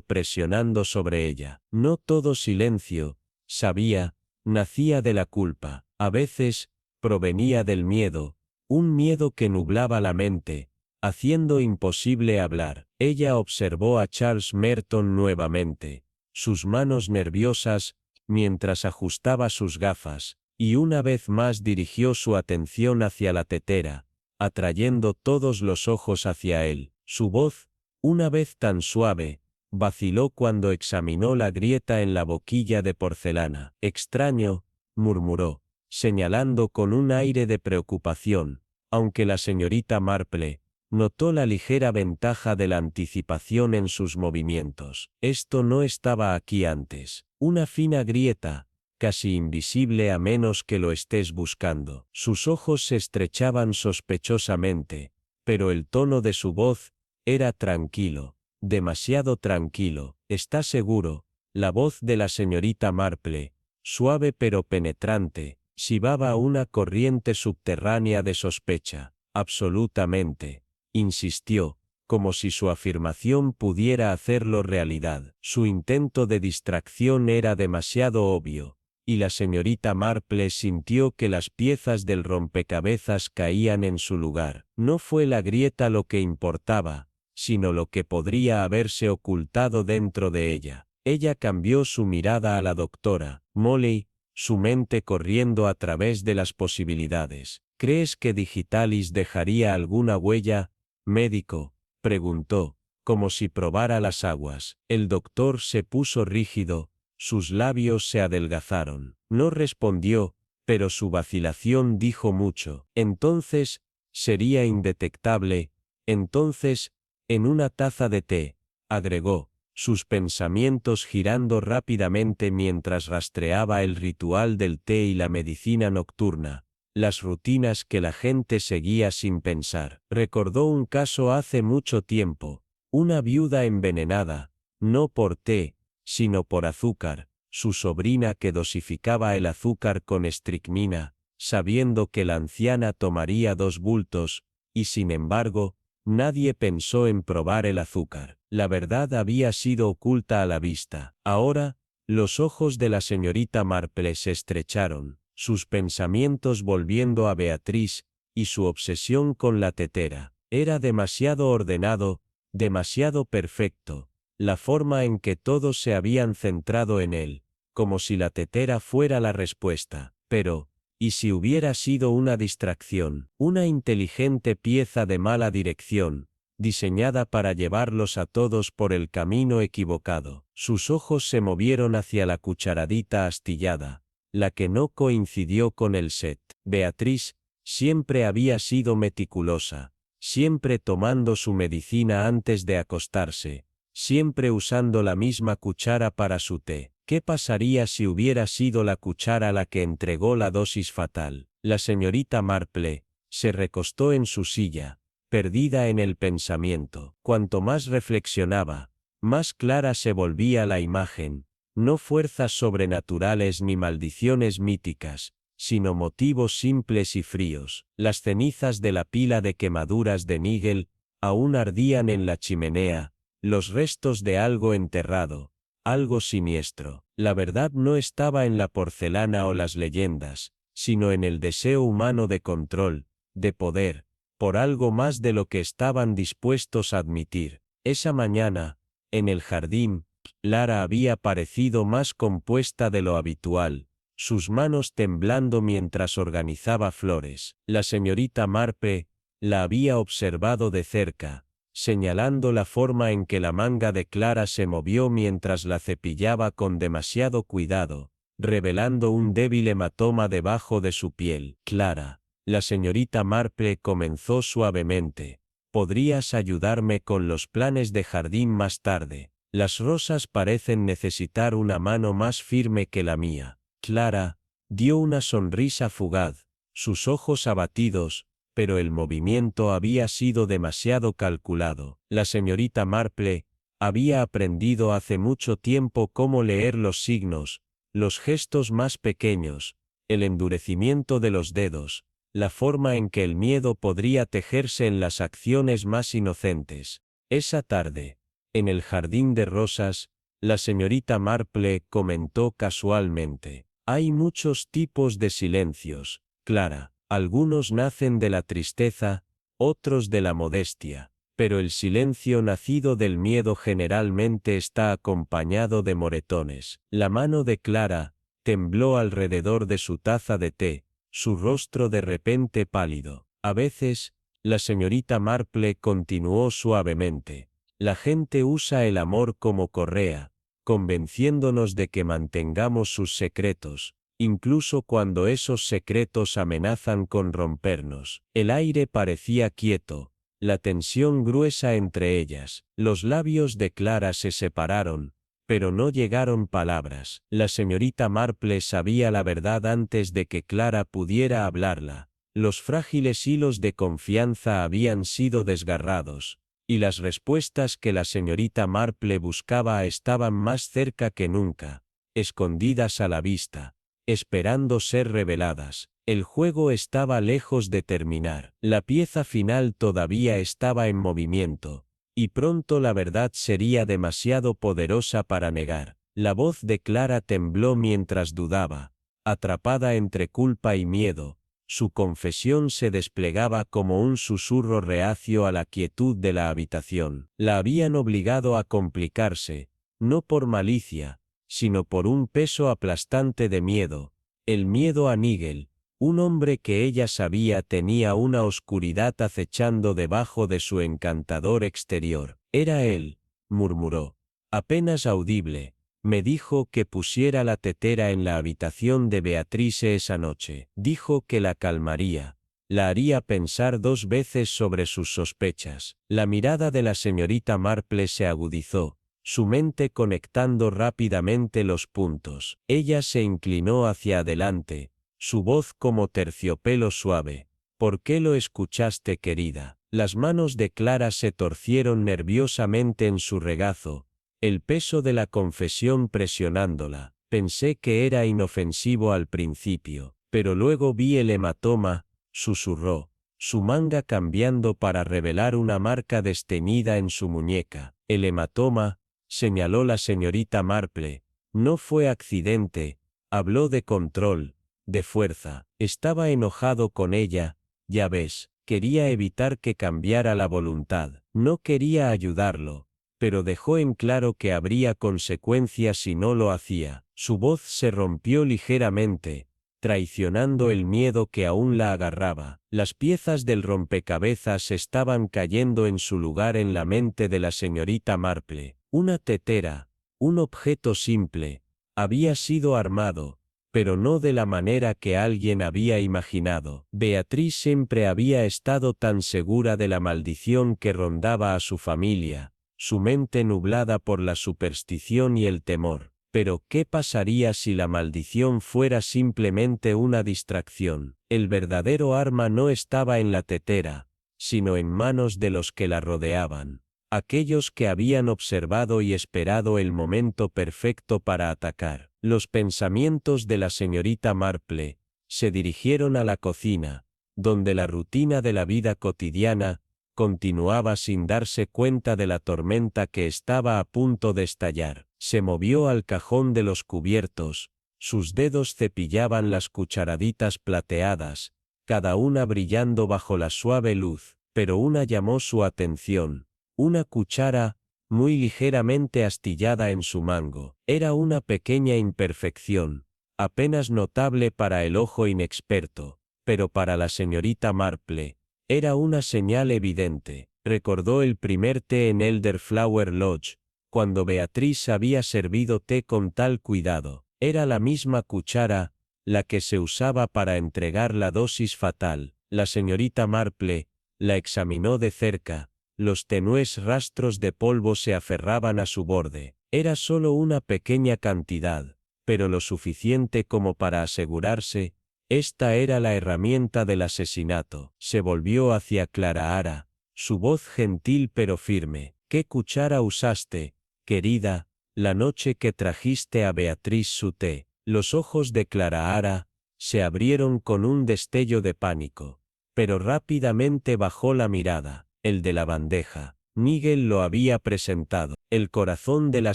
presionando sobre ella. No todo silencio, sabía, nacía de la culpa, a veces, provenía del miedo, un miedo que nublaba la mente, haciendo imposible hablar. Ella observó a Charles Merton nuevamente, sus manos nerviosas, mientras ajustaba sus gafas, y una vez más dirigió su atención hacia la tetera, atrayendo todos los ojos hacia él. Su voz, una vez tan suave, vaciló cuando examinó la grieta en la boquilla de porcelana. Extraño, murmuró, señalando con un aire de preocupación, aunque la señorita Marple notó la ligera ventaja de la anticipación en sus movimientos. Esto no estaba aquí antes. Una fina grieta, casi invisible a menos que lo estés buscando. Sus ojos se estrechaban sospechosamente, pero el tono de su voz era tranquilo, demasiado tranquilo. ¿Está seguro? La voz de la señorita Marple, suave pero penetrante, silbaba una corriente subterránea de sospecha. Absolutamente, insistió, como si su afirmación pudiera hacerlo realidad. Su intento de distracción era demasiado obvio, y la señorita Marple sintió que las piezas del rompecabezas caían en su lugar. No fue la grieta lo que importaba, sino lo que podría haberse ocultado dentro de ella. Ella cambió su mirada a la doctora Molley, su mente corriendo a través de las posibilidades. ¿Crees que Digitalis dejaría alguna huella, médico?, preguntó, como si probara las aguas. El doctor se puso rígido, sus labios se adelgazaron. No respondió, pero su vacilación dijo mucho. Entonces, sería indetectable, entonces, en una taza de té, agregó, sus pensamientos girando rápidamente mientras rastreaba el ritual del té y la medicina nocturna, las rutinas que la gente seguía sin pensar. Recordó un caso hace mucho tiempo, una viuda envenenada, no por té, sino por azúcar, su sobrina que dosificaba el azúcar con estricnina, sabiendo que la anciana tomaría 2 bultos, y sin embargo, nadie pensó en probar el azúcar. La verdad había sido oculta a la vista. Ahora, los ojos de la señorita Marple se estrecharon, sus pensamientos volviendo a Beatriz, y su obsesión con la tetera. Era demasiado ordenado, demasiado perfecto, la forma en que todos se habían centrado en él, como si la tetera fuera la respuesta. Pero, ¿y si hubiera sido una distracción, una inteligente pieza de mala dirección, diseñada para llevarlos a todos por el camino equivocado? Sus ojos se movieron hacia la cucharadita astillada, la que no coincidió con el set. Beatriz siempre había sido meticulosa, siempre tomando su medicina antes de acostarse, siempre usando la misma cuchara para su té. ¿Qué pasaría si hubiera sido la cuchara la que entregó la dosis fatal? La señorita Marple se recostó en su silla, perdida en el pensamiento. Cuanto más reflexionaba, más clara se volvía la imagen, no fuerzas sobrenaturales ni maldiciones míticas, sino motivos simples y fríos. Las cenizas de la pila de quemaduras de Nigel aún ardían en la chimenea, los restos de algo enterrado, algo siniestro. La verdad no estaba en la porcelana o las leyendas, sino en el deseo humano de control, de poder, por algo más de lo que estaban dispuestos a admitir. Esa mañana, en el jardín, Clara había parecido más compuesta de lo habitual, sus manos temblando mientras organizaba flores. La señorita Marple la había observado de cerca, señalando la forma en que la manga de Clara se movió mientras la cepillaba con demasiado cuidado, revelando un débil hematoma debajo de su piel. Clara, la señorita Marple comenzó suavemente. ¿Podrías ayudarme con los planes de jardín más tarde? Las rosas parecen necesitar una mano más firme que la mía. Clara dio una sonrisa fugaz, sus ojos abatidos, pero el movimiento había sido demasiado calculado. La señorita Marple había aprendido hace mucho tiempo cómo leer los signos, los gestos más pequeños, el endurecimiento de los dedos, la forma en que el miedo podría tejerse en las acciones más inocentes. Esa tarde, en el jardín de rosas, la señorita Marple comentó casualmente: «Hay muchos tipos de silencios, Clara. Algunos nacen de la tristeza, otros de la modestia, pero el silencio nacido del miedo generalmente está acompañado de moretones». La mano de Clara tembló alrededor de su taza de té, su rostro de repente pálido. A veces, la señorita Marple continuó suavemente, la gente usa el amor como correa, convenciéndonos de que mantengamos sus secretos, incluso cuando esos secretos amenazan con rompernos. El aire parecía quieto, la tensión gruesa entre ellas. Los labios de Clara se separaron, pero no llegaron palabras. La señorita Marple sabía la verdad antes de que Clara pudiera hablarla. Los frágiles hilos de confianza habían sido desgarrados, y las respuestas que la señorita Marple buscaba estaban más cerca que nunca, escondidas a la vista, esperando ser reveladas. El juego estaba lejos de terminar. La pieza final todavía estaba en movimiento, y pronto la verdad sería demasiado poderosa para negar. La voz de Clara tembló mientras dudaba, atrapada entre culpa y miedo. Su confesión se desplegaba como un susurro reacio a la quietud de la habitación. La habían obligado a complicarse, no por malicia, sino por un peso aplastante de miedo, el miedo a Nigel, un hombre que ella sabía tenía una oscuridad acechando debajo de su encantador exterior. «Era él», murmuró, apenas audible. «Me dijo que pusiera la tetera en la habitación de Beatrice esa noche. Dijo que la calmaría, la haría pensar 2 veces sobre sus sospechas». La mirada de la señorita Marple se agudizó, su mente conectando rápidamente los puntos. Ella se inclinó hacia adelante, su voz como terciopelo suave. «¿Por qué lo escuchaste, querida?». Las manos de Clara se torcieron nerviosamente en su regazo, el peso de la confesión presionándola. «Pensé que era inofensivo al principio, pero luego vi el hematoma», susurró, su manga cambiando para revelar una marca desteñida en su muñeca. «El hematoma», señaló la señorita Marple, «no fue accidente, habló de control, de fuerza. Estaba enojado con ella, ya ves, quería evitar que cambiara la voluntad. No quería ayudarlo, pero dejó en claro que habría consecuencias si no lo hacía». Su voz se rompió ligeramente, traicionando el miedo que aún la agarraba. Las piezas del rompecabezas estaban cayendo en su lugar en la mente de la señorita Marple. Una tetera, un objeto simple, había sido armado, pero no de la manera que alguien había imaginado. Beatriz siempre había estado tan segura de la maldición que rondaba a su familia, su mente nublada por la superstición y el temor. Pero ¿qué pasaría si la maldición fuera simplemente una distracción? El verdadero arma no estaba en la tetera, sino en manos de los que la rodeaban, aquellos que habían observado y esperado el momento perfecto para atacar. Los pensamientos de la señorita Marple se dirigieron a la cocina, donde la rutina de la vida cotidiana continuaba sin darse cuenta de la tormenta que estaba a punto de estallar. Se movió al cajón de los cubiertos, Sus dedos cepillaban las cucharaditas plateadas, cada una brillando bajo la suave luz, pero una llamó su atención. Una cuchara, muy ligeramente astillada en su mango. Era una pequeña imperfección, apenas notable para el ojo inexperto, pero para la señorita Marple, era una señal evidente. Recordó el primer té en Elderflower Lodge, cuando Beatriz había servido té con tal cuidado. Era la misma cuchara, la que se usaba para entregar la dosis fatal. La señorita Marple la examinó de cerca. Los tenues rastros de polvo se aferraban a su borde. Era solo una pequeña cantidad, pero lo suficiente como para asegurarse. Esta era la herramienta del asesinato. Se volvió hacia Clara, su voz gentil pero firme. ¿Qué cuchara usaste, querida, la noche que trajiste a Beatriz su té? Los ojos de Clara se abrieron con un destello de pánico, pero rápidamente bajó la mirada. El de la bandeja. Nigel lo había presentado. El corazón de la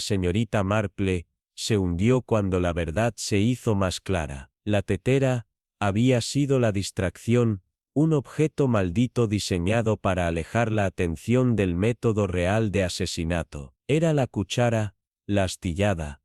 señorita Marple se hundió cuando la verdad se hizo más clara. La tetera había sido la distracción, un objeto maldito diseñado para alejar la atención del método real de asesinato. Era la cuchara, la astillada.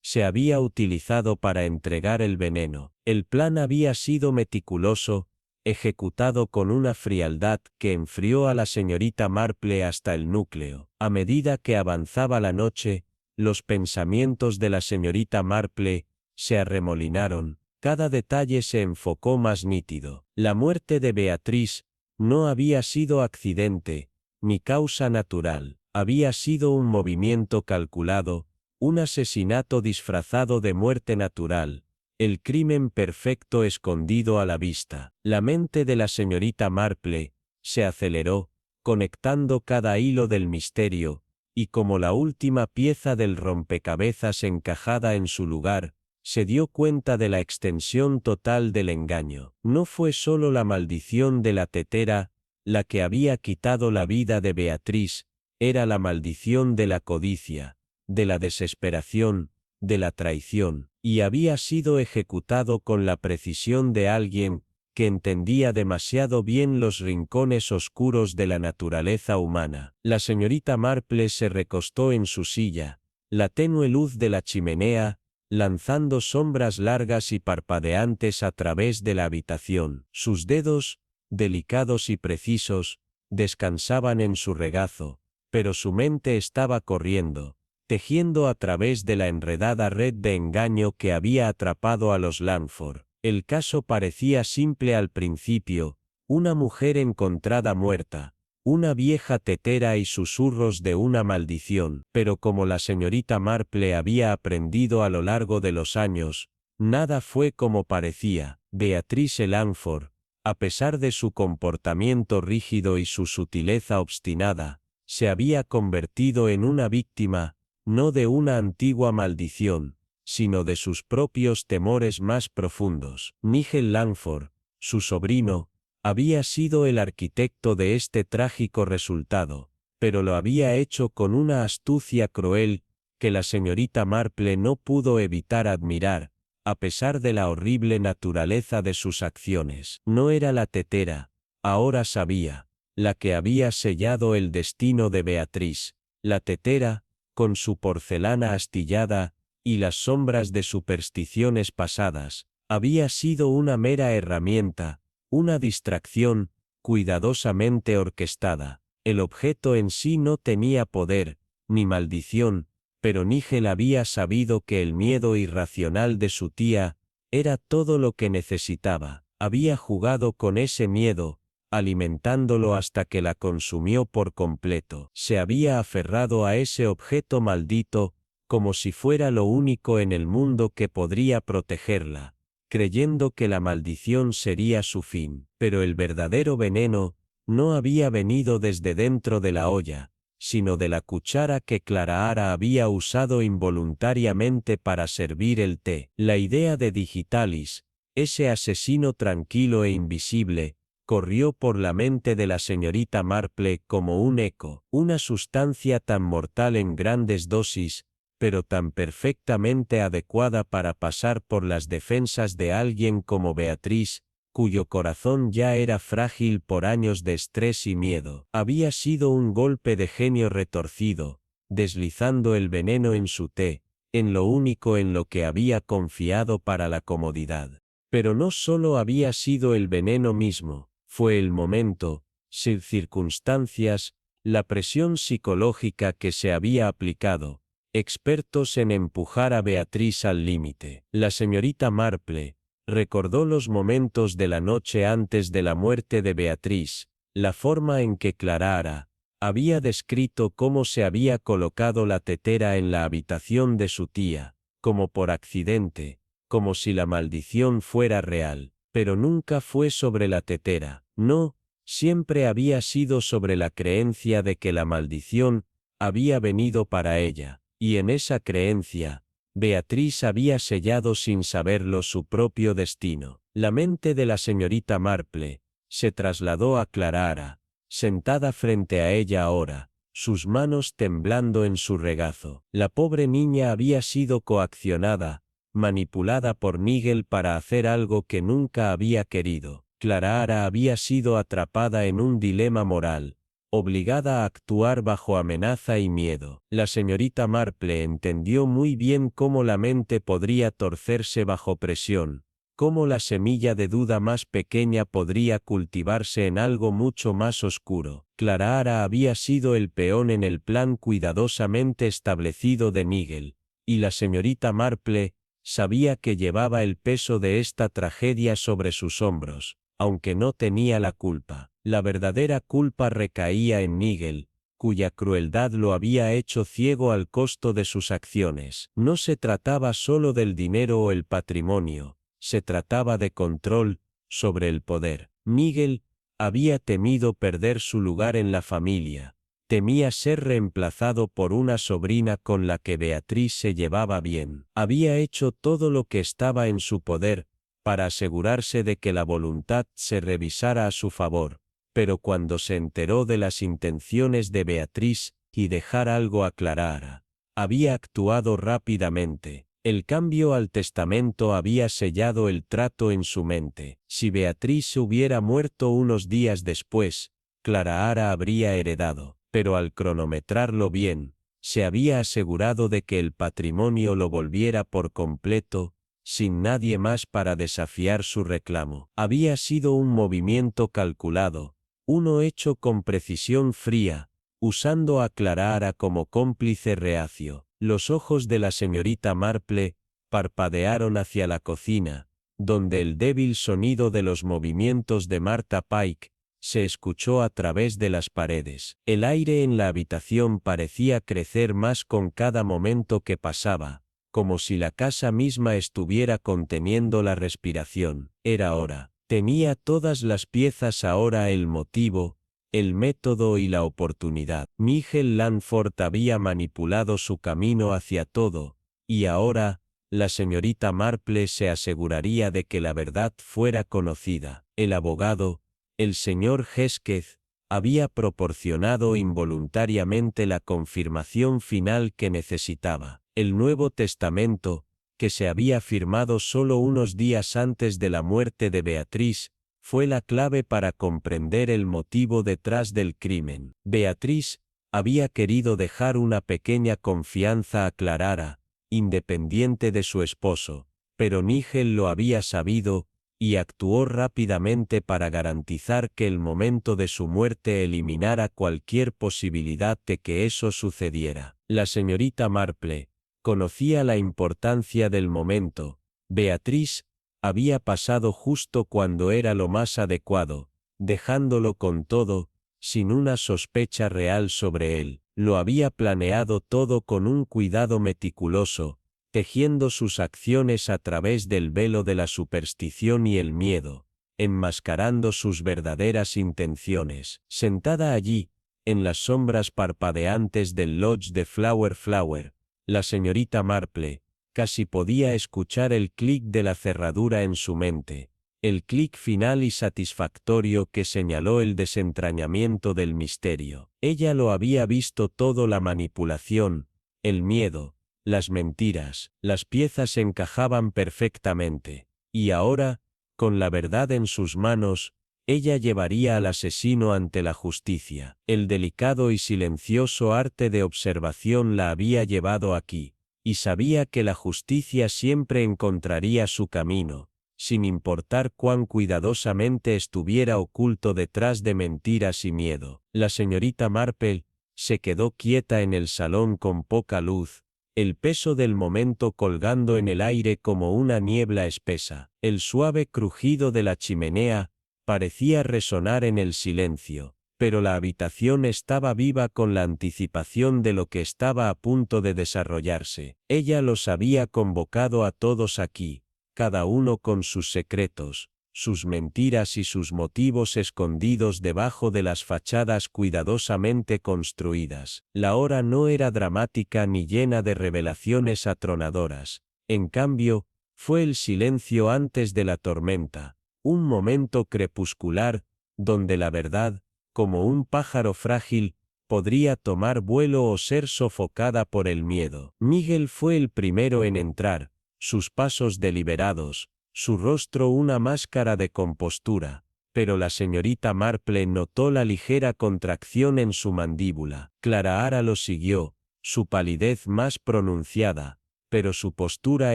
Se había utilizado para entregar el veneno. El plan había sido meticuloso, ejecutado con una frialdad que enfrió a la señorita Marple hasta el núcleo. A medida que avanzaba la noche, los pensamientos de la señorita Marple se arremolinaron, cada detalle se enfocó más nítido. La muerte de Beatriz no había sido accidente, ni causa natural, había sido un movimiento calculado, un asesinato disfrazado de muerte natural. El crimen perfecto escondido a la vista. La mente de la señorita Marple se aceleró, conectando cada hilo del misterio, y como la última pieza del rompecabezas encajada en su lugar, se dio cuenta de la extensión total del engaño. No fue solo la maldición de la tetera la que había quitado la vida de Beatriz, era la maldición de la codicia, de la desesperación, de la traición, y había sido ejecutado con la precisión de alguien que entendía demasiado bien los rincones oscuros de la naturaleza humana. La señorita Marple se recostó en su silla, la tenue luz de la chimenea, lanzando sombras largas y parpadeantes a través de la habitación. Sus dedos, delicados y precisos, descansaban en su regazo, pero su mente estaba corriendo, tejiendo a través de la enredada red de engaño que había atrapado a los Langford. El caso parecía simple al principio, una mujer encontrada muerta, una vieja tetera y susurros de una maldición, pero como la señorita Marple había aprendido a lo largo de los años, nada fue como parecía. Beatrice Langford, a pesar de su comportamiento rígido y su sutileza obstinada, se había convertido en una víctima, no de una antigua maldición, sino de sus propios temores más profundos. Nigel Langford, su sobrino, había sido el arquitecto de este trágico resultado, pero lo había hecho con una astucia cruel que la señorita Marple no pudo evitar admirar, a pesar de la horrible naturaleza de sus acciones. No era la tetera, ahora sabía, la que había sellado el destino de Beatriz. La tetera, con su porcelana astillada, y las sombras de supersticiones pasadas, había sido una mera herramienta, una distracción, cuidadosamente orquestada. El objeto en sí no tenía poder, ni maldición, pero Nigel había sabido que el miedo irracional de su tía era todo lo que necesitaba. Había jugado con ese miedo, alimentándolo hasta que la consumió por completo. Se había aferrado a ese objeto maldito, como si fuera lo único en el mundo que podría protegerla, creyendo que la maldición sería su fin. Pero el verdadero veneno no había venido desde dentro de la olla, sino de la cuchara que Clara había usado involuntariamente para servir el té. La idea de Digitalis, ese asesino tranquilo e invisible, corrió por la mente de la señorita Marple como un eco, una sustancia tan mortal en grandes dosis, pero tan perfectamente adecuada para pasar por las defensas de alguien como Beatriz, cuyo corazón ya era frágil por años de estrés y miedo. Había sido un golpe de genio retorcido, deslizando el veneno en su té, en lo único en lo que había confiado para la comodidad. Pero no solo había sido el veneno mismo, fue el momento, sus circunstancias, la presión psicológica que se había aplicado, expertos en empujar a Beatriz al límite. La señorita Marple recordó los momentos de la noche antes de la muerte de Beatriz, la forma en que Clara había descrito cómo se había colocado la tetera en la habitación de su tía, como por accidente, como si la maldición fuera real, pero nunca fue sobre la tetera, no, siempre había sido sobre la creencia de que la maldición había venido para ella, y en esa creencia, Beatriz había sellado sin saberlo su propio destino. La mente de la señorita Marple se trasladó a Clara, sentada frente a ella ahora, sus manos temblando en su regazo. La pobre niña había sido coaccionada, manipulada por Nigel para hacer algo que nunca había querido. Clara había sido atrapada en un dilema moral, obligada a actuar bajo amenaza y miedo. La señorita Marple entendió muy bien cómo la mente podría torcerse bajo presión, cómo la semilla de duda más pequeña podría cultivarse en algo mucho más oscuro. Clara había sido el peón en el plan cuidadosamente establecido de Nigel, y la señorita Marple sabía que llevaba el peso de esta tragedia sobre sus hombros, aunque no tenía la culpa. La verdadera culpa recaía en Nigel, cuya crueldad lo había hecho ciego al costo de sus acciones. No se trataba solo del dinero o el patrimonio, se trataba de control sobre el poder. Nigel había temido perder su lugar en la familia, temía ser reemplazado por una sobrina con la que Beatriz se llevaba bien. Había hecho todo lo que estaba en su poder para asegurarse de que la voluntad se revisara a su favor, pero cuando se enteró de las intenciones de Beatriz y dejar algo a Clara, había actuado rápidamente. El cambio al testamento había sellado el trato en su mente. Si Beatriz hubiera muerto unos días después, Clara habría heredado, pero al cronometrarlo bien, se había asegurado de que el patrimonio lo volviera por completo, sin nadie más para desafiar su reclamo. Había sido un movimiento calculado, uno hecho con precisión fría, usando a Clara como cómplice reacio. Los ojos de la señorita Marple parpadearon hacia la cocina, donde el débil sonido de los movimientos de Martha Pike se escuchó a través de las paredes. El aire en la habitación parecía crecer más con cada momento que pasaba, como si la casa misma estuviera conteniendo la respiración. Era hora. Tenía todas las piezas ahora: el motivo, el método y la oportunidad. Nigel Langford había manipulado su camino hacia todo, y ahora, la señorita Marple se aseguraría de que la verdad fuera conocida. El abogado, el señor Hesketh, había proporcionado involuntariamente la confirmación final que necesitaba. El Nuevo Testamento, que se había firmado solo unos días antes de la muerte de Beatriz, fue la clave para comprender el motivo detrás del crimen. Beatriz había querido dejar una pequeña confianza a Clara, independiente de su esposo, pero Nigel lo había sabido, y actuó rápidamente para garantizar que el momento de su muerte eliminara cualquier posibilidad de que eso sucediera. La señorita Marple conocía la importancia del momento. Beatriz había pasado justo cuando era lo más adecuado, dejándolo con todo, sin una sospecha real sobre él. Lo había planeado todo con un cuidado meticuloso, tejiendo sus acciones a través del velo de la superstición y el miedo, enmascarando sus verdaderas intenciones. Sentada allí, en las sombras parpadeantes del lodge de Flower, la señorita Marple casi podía escuchar el clic de la cerradura en su mente, el clic final y satisfactorio que señaló el desentrañamiento del misterio. Ella lo había visto todo: la manipulación, el miedo, las mentiras, las piezas encajaban perfectamente. Y ahora, con la verdad en sus manos, ella llevaría al asesino ante la justicia. El delicado y silencioso arte de observación la había llevado aquí, y sabía que la justicia siempre encontraría su camino, sin importar cuán cuidadosamente estuviera oculto detrás de mentiras y miedo. La señorita Marple se quedó quieta en el salón con poca luz, el peso del momento colgando en el aire como una niebla espesa. El suave crujido de la chimenea parecía resonar en el silencio, pero la habitación estaba viva con la anticipación de lo que estaba a punto de desarrollarse. Ella los había convocado a todos aquí, cada uno con sus secretos, sus mentiras y sus motivos escondidos debajo de las fachadas cuidadosamente construidas. La hora no era dramática ni llena de revelaciones atronadoras. En cambio, fue el silencio antes de la tormenta, un momento crepuscular, donde la verdad, como un pájaro frágil, podría tomar vuelo o ser sofocada por el miedo. Miguel fue el primero en entrar, sus pasos deliberados, su rostro una máscara de compostura, pero la señorita Marple notó la ligera contracción en su mandíbula. Clara lo siguió, su palidez más pronunciada, pero su postura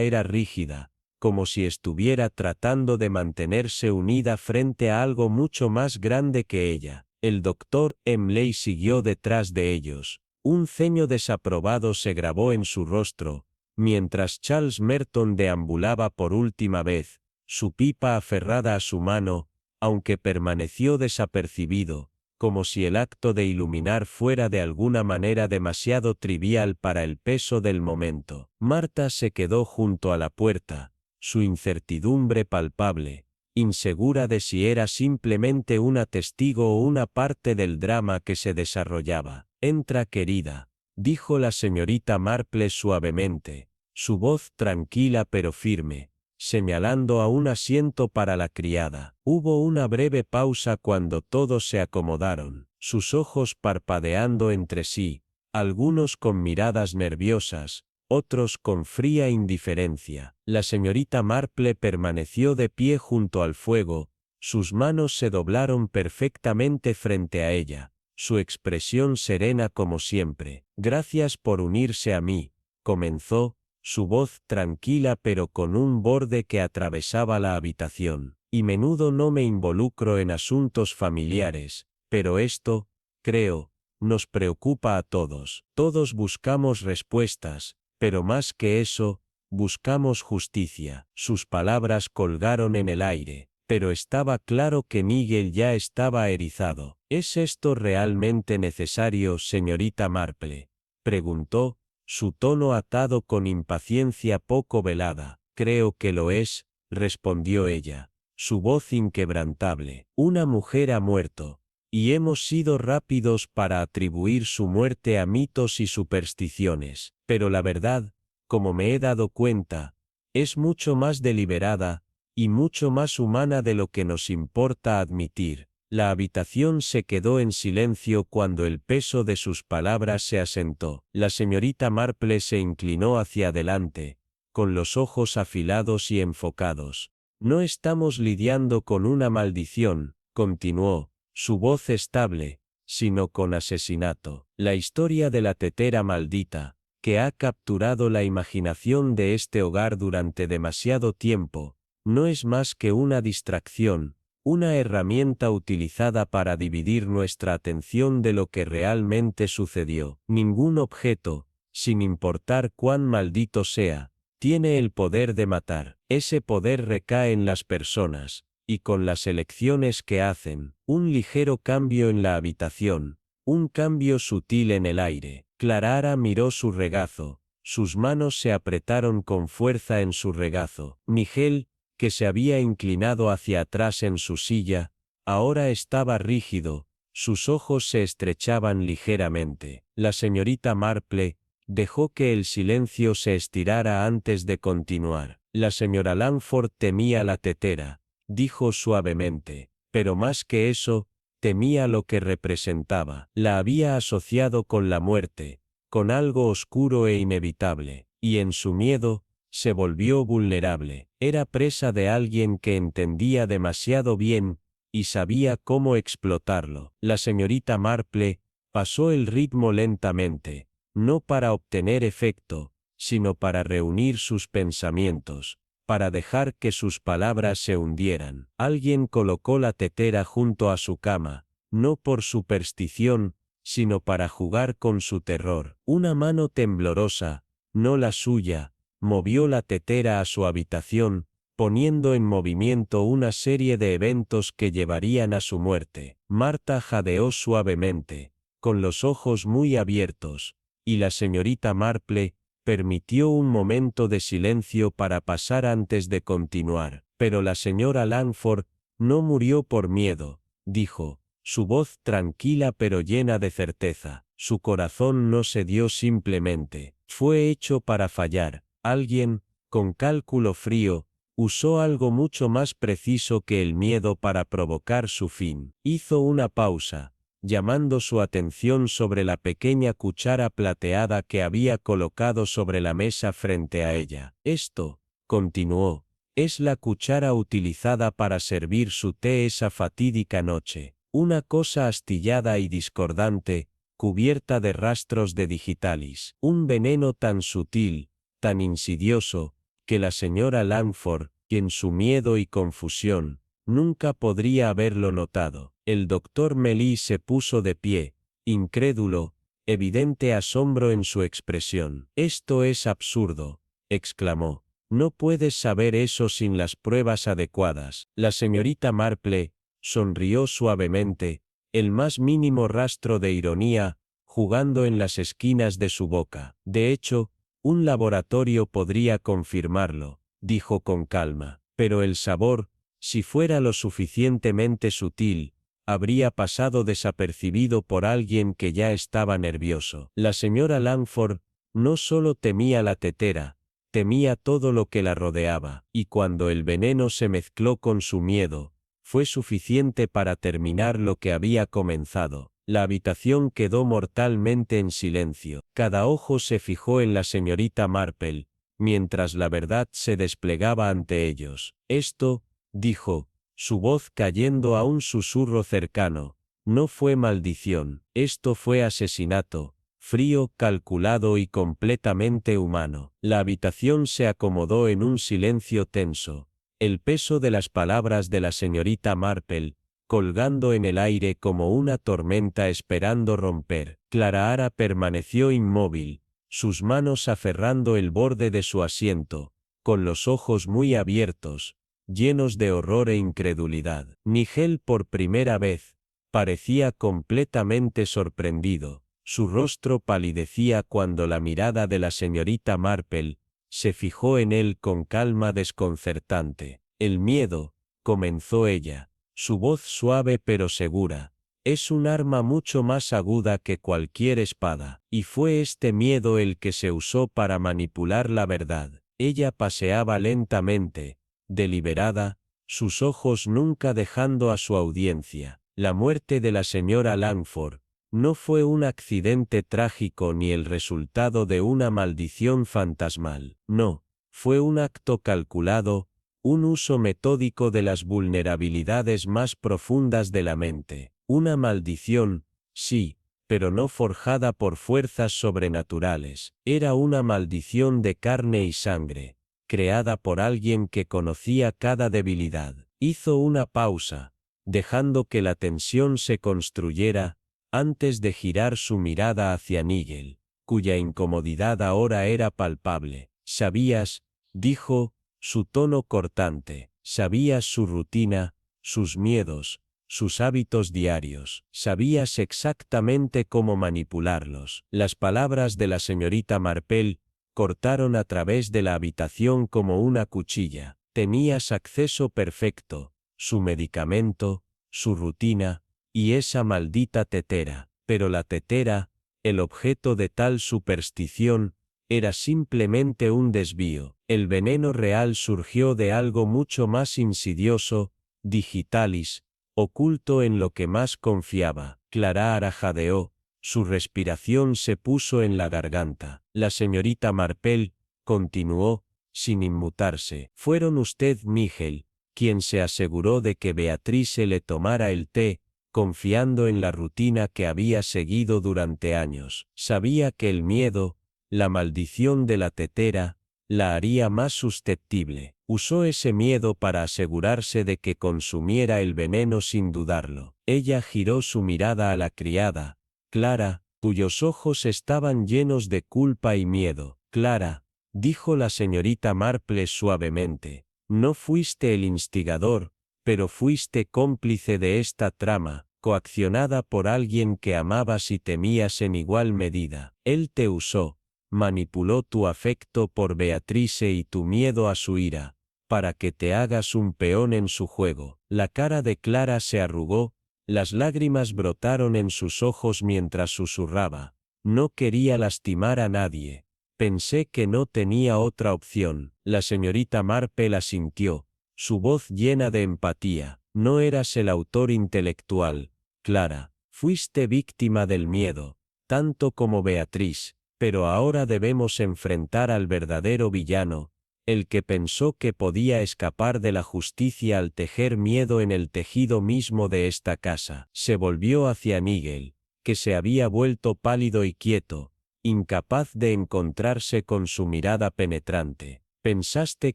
era rígida, como si estuviera tratando de mantenerse unida frente a algo mucho más grande que ella. El doctor Emley siguió detrás de ellos. Un ceño desaprobado se grabó en su rostro, mientras Charles Merton deambulaba por última vez, su pipa aferrada a su mano, aunque permaneció desapercibido, como si el acto de iluminar fuera de alguna manera demasiado trivial para el peso del momento. Marta se quedó junto a la puerta, su incertidumbre palpable, insegura de si era simplemente una testigo o una parte del drama que se desarrollaba. «Entra, querida», dijo la señorita Marple suavemente, su voz tranquila pero firme, señalando a un asiento para la criada. Hubo una breve pausa cuando todos se acomodaron, sus ojos parpadeando entre sí, algunos con miradas nerviosas, otros con fría indiferencia. La señorita Marple permaneció de pie junto al fuego, sus manos se doblaron perfectamente frente a ella, su expresión serena como siempre. «Gracias por unirse a mí», comenzó, su voz tranquila pero con un borde que atravesaba la habitación. «Y menudo no me involucro en asuntos familiares, pero esto, creo, nos preocupa a todos. Todos buscamos respuestas, pero más que eso, buscamos justicia». Sus palabras colgaron en el aire, pero estaba claro que Miguel ya estaba erizado. «¿Es esto realmente necesario, señorita Marple?», preguntó, su tono atado con impaciencia poco velada. «Creo que lo es», respondió ella, su voz inquebrantable. «Una mujer ha muerto, y hemos sido rápidos para atribuir su muerte a mitos y supersticiones, pero la verdad, como me he dado cuenta, es mucho más deliberada, y mucho más humana de lo que nos importa admitir». La habitación se quedó en silencio cuando el peso de sus palabras se asentó. La señorita Marple se inclinó hacia adelante, con los ojos afilados y enfocados. «No estamos lidiando con una maldición», continuó, su voz estable, «sino con asesinato. La historia de la tetera maldita, que ha capturado la imaginación de este hogar durante demasiado tiempo, no es más que una distracción, una herramienta utilizada para dividir nuestra atención de lo que realmente sucedió. Ningún objeto, sin importar cuán maldito sea, tiene el poder de matar. Ese poder recae en las personas, y con las elecciones que hacen. Un ligero cambio en la habitación, un cambio sutil en el aire». Clara miró su regazo, sus manos se apretaron con fuerza en su regazo. Miguel, que se había inclinado hacia atrás en su silla, ahora estaba rígido, sus ojos se estrechaban ligeramente. La señorita Marple dejó que el silencio se estirara antes de continuar. «La señora Langford temía la tetera», dijo suavemente, «pero más que eso, temía lo que representaba. La había asociado con la muerte, con algo oscuro e inevitable. y en su miedo, se volvió vulnerable. Era presa de alguien que entendía demasiado bien, y sabía cómo explotarlo. La señorita Marple pasó el ritmo lentamente, no para obtener efecto, sino para reunir sus pensamientos, para dejar que sus palabras se hundieran. Alguien colocó la tetera junto a su cama, no por superstición, sino para jugar con su terror. Una mano temblorosa, no la suya, movió la tetera a su habitación, poniendo en movimiento una serie de eventos que llevarían a su muerte. Marta jadeó suavemente, con los ojos muy abiertos, y la señorita Marple permitió un momento de silencio para pasar antes de continuar. Pero la señora Langford no murió por miedo, dijo, su voz tranquila pero llena de certeza. Su corazón no se dio simplemente, fue hecho para fallar. Alguien, con cálculo frío, usó algo mucho más preciso que el miedo para provocar su fin. Hizo una pausa, llamando su atención sobre la pequeña cuchara plateada que había colocado sobre la mesa frente a ella. Esto, continuó, es la cuchara utilizada para servir su té esa fatídica noche. Una cosa astillada y discordante, cubierta de rastros de digitalis. Un veneno tan sutil, tan insidioso, que la señora Langford, en su miedo y confusión, nunca podría haberlo notado. El doctor Melis se puso de pie, incrédulo, evidente asombro en su expresión. «Esto es absurdo», exclamó. «No puedes saber eso sin las pruebas adecuadas». La señorita Marple sonrió suavemente, el más mínimo rastro de ironía, jugando en las esquinas de su boca. «De hecho, un laboratorio podría confirmarlo», dijo con calma. «Pero el sabor, si fuera lo suficientemente sutil, habría pasado desapercibido por alguien que ya estaba nervioso». La señora Langford no solo temía la tetera, temía todo lo que la rodeaba, y cuando el veneno se mezcló con su miedo, fue suficiente para terminar lo que había comenzado. La habitación quedó mortalmente en silencio. Cada ojo se fijó en la señorita Marple, mientras la verdad se desplegaba ante ellos. «Esto», dijo, su voz cayendo a un susurro cercano, «no fue maldición, esto fue asesinato, frío, calculado y completamente humano». La habitación se acomodó en un silencio tenso. El peso de las palabras de la señorita Marple, colgando en el aire como una tormenta esperando romper. Clara Ara permaneció inmóvil, sus manos aferrando el borde de su asiento, con los ojos muy abiertos, llenos de horror e incredulidad. Nigel por primera vez, parecía completamente sorprendido, su rostro palidecía cuando la mirada de la señorita Marple se fijó en él con calma desconcertante. «El miedo», comenzó ella, su voz suave pero segura, «es un arma mucho más aguda que cualquier espada, y fue este miedo el que se usó para manipular la verdad». Ella paseaba lentamente, deliberada, sus ojos nunca dejando a su audiencia. La muerte de la señora Langford no fue un accidente trágico ni el resultado de una maldición fantasmal. No, fue un acto calculado, un uso metódico de las vulnerabilidades más profundas de la mente. Una maldición, sí, pero no forjada por fuerzas sobrenaturales. Era una maldición de carne y sangre, creada por alguien que conocía cada debilidad. Hizo una pausa, dejando que la tensión se construyera, antes de girar su mirada hacia Nigel, cuya incomodidad ahora era palpable. «¿Sabías?», dijo, su tono cortante, «¿sabías su rutina, sus miedos, sus hábitos diarios? ¿Sabías exactamente cómo manipularlos?» Las palabras de la señorita Marple cortaron a través de la habitación como una cuchilla. «Tenías acceso perfecto, su medicamento, su rutina, y esa maldita tetera». Pero la tetera, el objeto de tal superstición, era simplemente un desvío. El veneno real surgió de algo mucho más insidioso, digitalis, oculto en lo que más confiaba. Clara Ara jadeó, su respiración se puso en la garganta. La señorita Marple continuó, sin inmutarse. Fueron usted, Nigel, quien se aseguró de que Beatrice le tomara el té, confiando en la rutina que había seguido durante años. Sabía que el miedo, la maldición de la tetera, la haría más susceptible. Usó ese miedo para asegurarse de que consumiera el veneno sin dudarlo. Ella giró su mirada a la criada, Clara, cuyos ojos estaban llenos de culpa y miedo. Clara, dijo la señorita Marple suavemente, no fuiste el instigador, pero fuiste cómplice de esta trama, coaccionada por alguien que amabas y temías en igual medida. Él te usó, manipuló tu afecto por Beatrice y tu miedo a su ira, para que te hagas un peón en su juego. La cara de Clara se arrugó, las lágrimas brotaron en sus ojos mientras susurraba. No quería lastimar a nadie. Pensé que no tenía otra opción. La señorita Marple asintió, su voz llena de empatía. No eras el autor intelectual, Clara. Fuiste víctima del miedo, tanto como Beatriz, pero ahora debemos enfrentar al verdadero villano, el que pensó que podía escapar de la justicia al tejer miedo en el tejido mismo de esta casa. Se volvió hacia Nigel, que se había vuelto pálido y quieto, incapaz de encontrarse con su mirada penetrante. Pensaste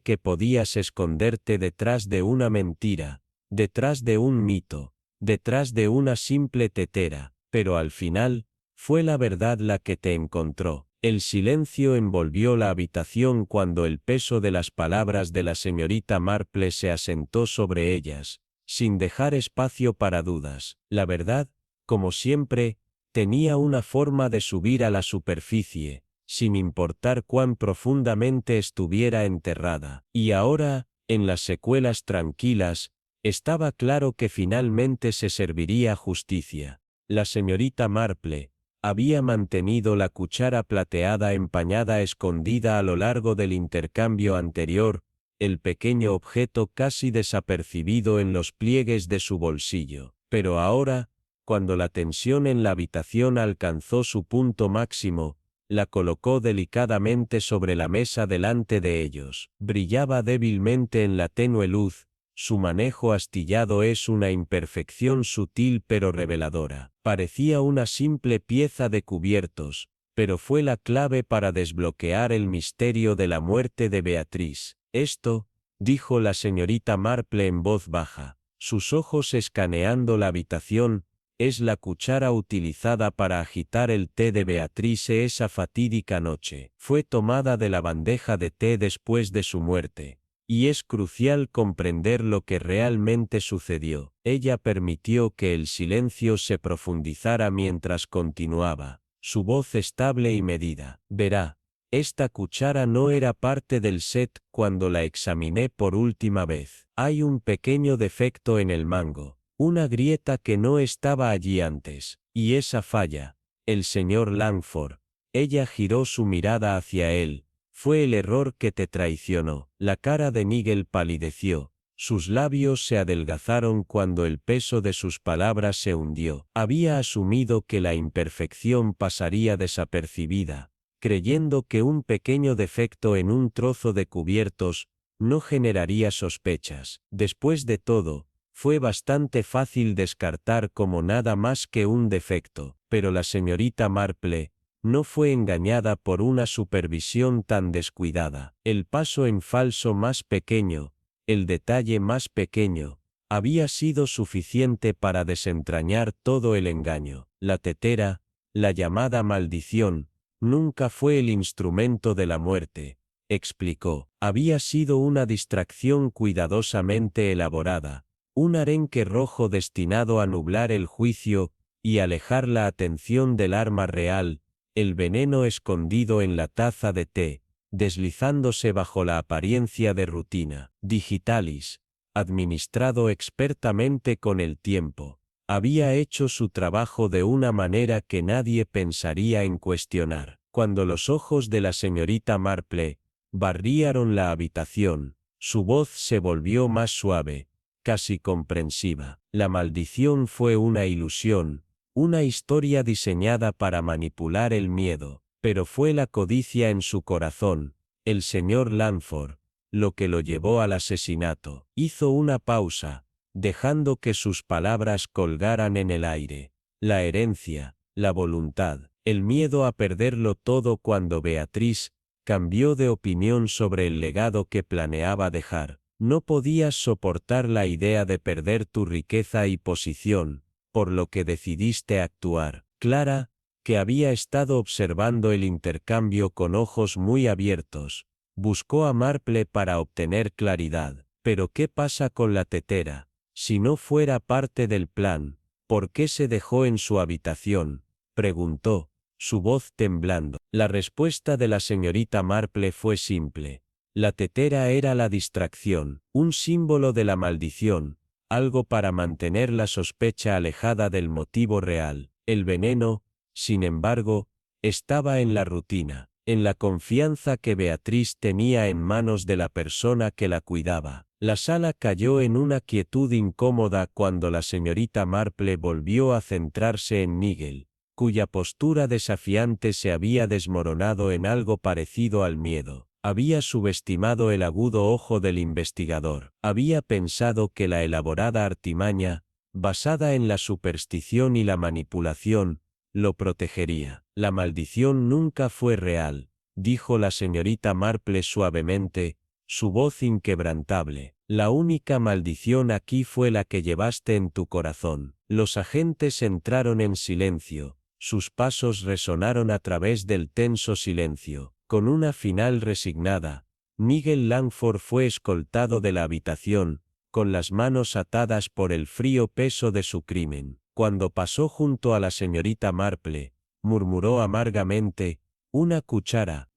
que podías esconderte detrás de una mentira, detrás de un mito, detrás de una simple tetera, pero al final, fue la verdad la que te encontró. El silencio envolvió la habitación cuando el peso de las palabras de la señorita Marple se asentó sobre ellas, sin dejar espacio para dudas. La verdad, como siempre, tenía una forma de subir a la superficie, sin importar cuán profundamente estuviera enterrada. Y ahora, en las secuelas tranquilas, estaba claro que finalmente se serviría justicia. La señorita Marple había mantenido la cuchara plateada empañada escondida a lo largo del intercambio anterior, el pequeño objeto casi desapercibido en los pliegues de su bolsillo. Pero ahora, cuando la tensión en la habitación alcanzó su punto máximo, la colocó delicadamente sobre la mesa delante de ellos. Brillaba débilmente en la tenue luz. Su manejo astillado es una imperfección sutil pero reveladora. Parecía una simple pieza de cubiertos, pero fue la clave para desbloquear el misterio de la muerte de Beatriz. Esto, dijo la señorita Marple en voz baja, sus ojos escaneando la habitación, es la cuchara utilizada para agitar el té de Beatrice esa fatídica noche. Fue tomada de la bandeja de té después de su muerte. Y es crucial comprender lo que realmente sucedió. Ella permitió que el silencio se profundizara mientras continuaba, su voz estable y medida. Verá, esta cuchara no era parte del set cuando la examiné por última vez. Hay un pequeño defecto en el mango, una grieta que no estaba allí antes, y esa falla, el señor Langford. Ella giró su mirada hacia él. Fue el error que te traicionó. La cara de Nigel palideció, sus labios se adelgazaron cuando el peso de sus palabras se hundió. Había asumido que la imperfección pasaría desapercibida, creyendo que un pequeño defecto en un trozo de cubiertos no generaría sospechas. Después de todo, fue bastante fácil descartar como nada más que un defecto, pero la señorita Marple no fue engañada por una supervisión tan descuidada. El paso en falso más pequeño, el detalle más pequeño, había sido suficiente para desentrañar todo el engaño. La tetera, la llamada maldición, nunca fue el instrumento de la muerte, explicó. Había sido una distracción cuidadosamente elaborada, un arenque rojo destinado a nublar el juicio y alejar la atención del arma real, el veneno escondido en la taza de té, deslizándose bajo la apariencia de rutina. Digitalis, administrado expertamente con el tiempo, había hecho su trabajo de una manera que nadie pensaría en cuestionar. Cuando los ojos de la señorita Marple barrían la habitación, su voz se volvió más suave, casi comprensiva. La maldición fue una ilusión, una historia diseñada para manipular el miedo, pero fue la codicia en su corazón, el señor Langford, lo que lo llevó al asesinato. Hizo una pausa, dejando que sus palabras colgaran en el aire. La herencia, la voluntad, el miedo a perderlo todo cuando Beatriz cambió de opinión sobre el legado que planeaba dejar. No podías soportar la idea de perder tu riqueza y posición, por lo que decidiste actuar. Clara, que había estado observando el intercambio con ojos muy abiertos, buscó a Marple para obtener claridad. Pero ¿qué pasa con la tetera? Si no fuera parte del plan, ¿por qué se dejó en su habitación?, preguntó, su voz temblando. La respuesta de la señorita Marple fue simple. La tetera era la distracción, un símbolo de la maldición, algo para mantener la sospecha alejada del motivo real. El veneno, sin embargo, estaba en la rutina, en la confianza que Beatriz tenía en manos de la persona que la cuidaba. La sala cayó en una quietud incómoda cuando la señorita Marple volvió a centrarse en Nigel, cuya postura desafiante se había desmoronado en algo parecido al miedo. Había subestimado el agudo ojo del investigador. Había pensado que la elaborada artimaña, basada en la superstición y la manipulación, lo protegería. La maldición nunca fue real, dijo la señorita Marple suavemente, su voz inquebrantable. La única maldición aquí fue la que llevaste en tu corazón. Los agentes entraron en silencio. Sus pasos resonaron a través del tenso silencio. Con una final resignada, Nigel Langford fue escoltado de la habitación, con las manos atadas por el frío peso de su crimen. Cuando pasó junto a la señorita Marple, murmuró amargamente, una cuchara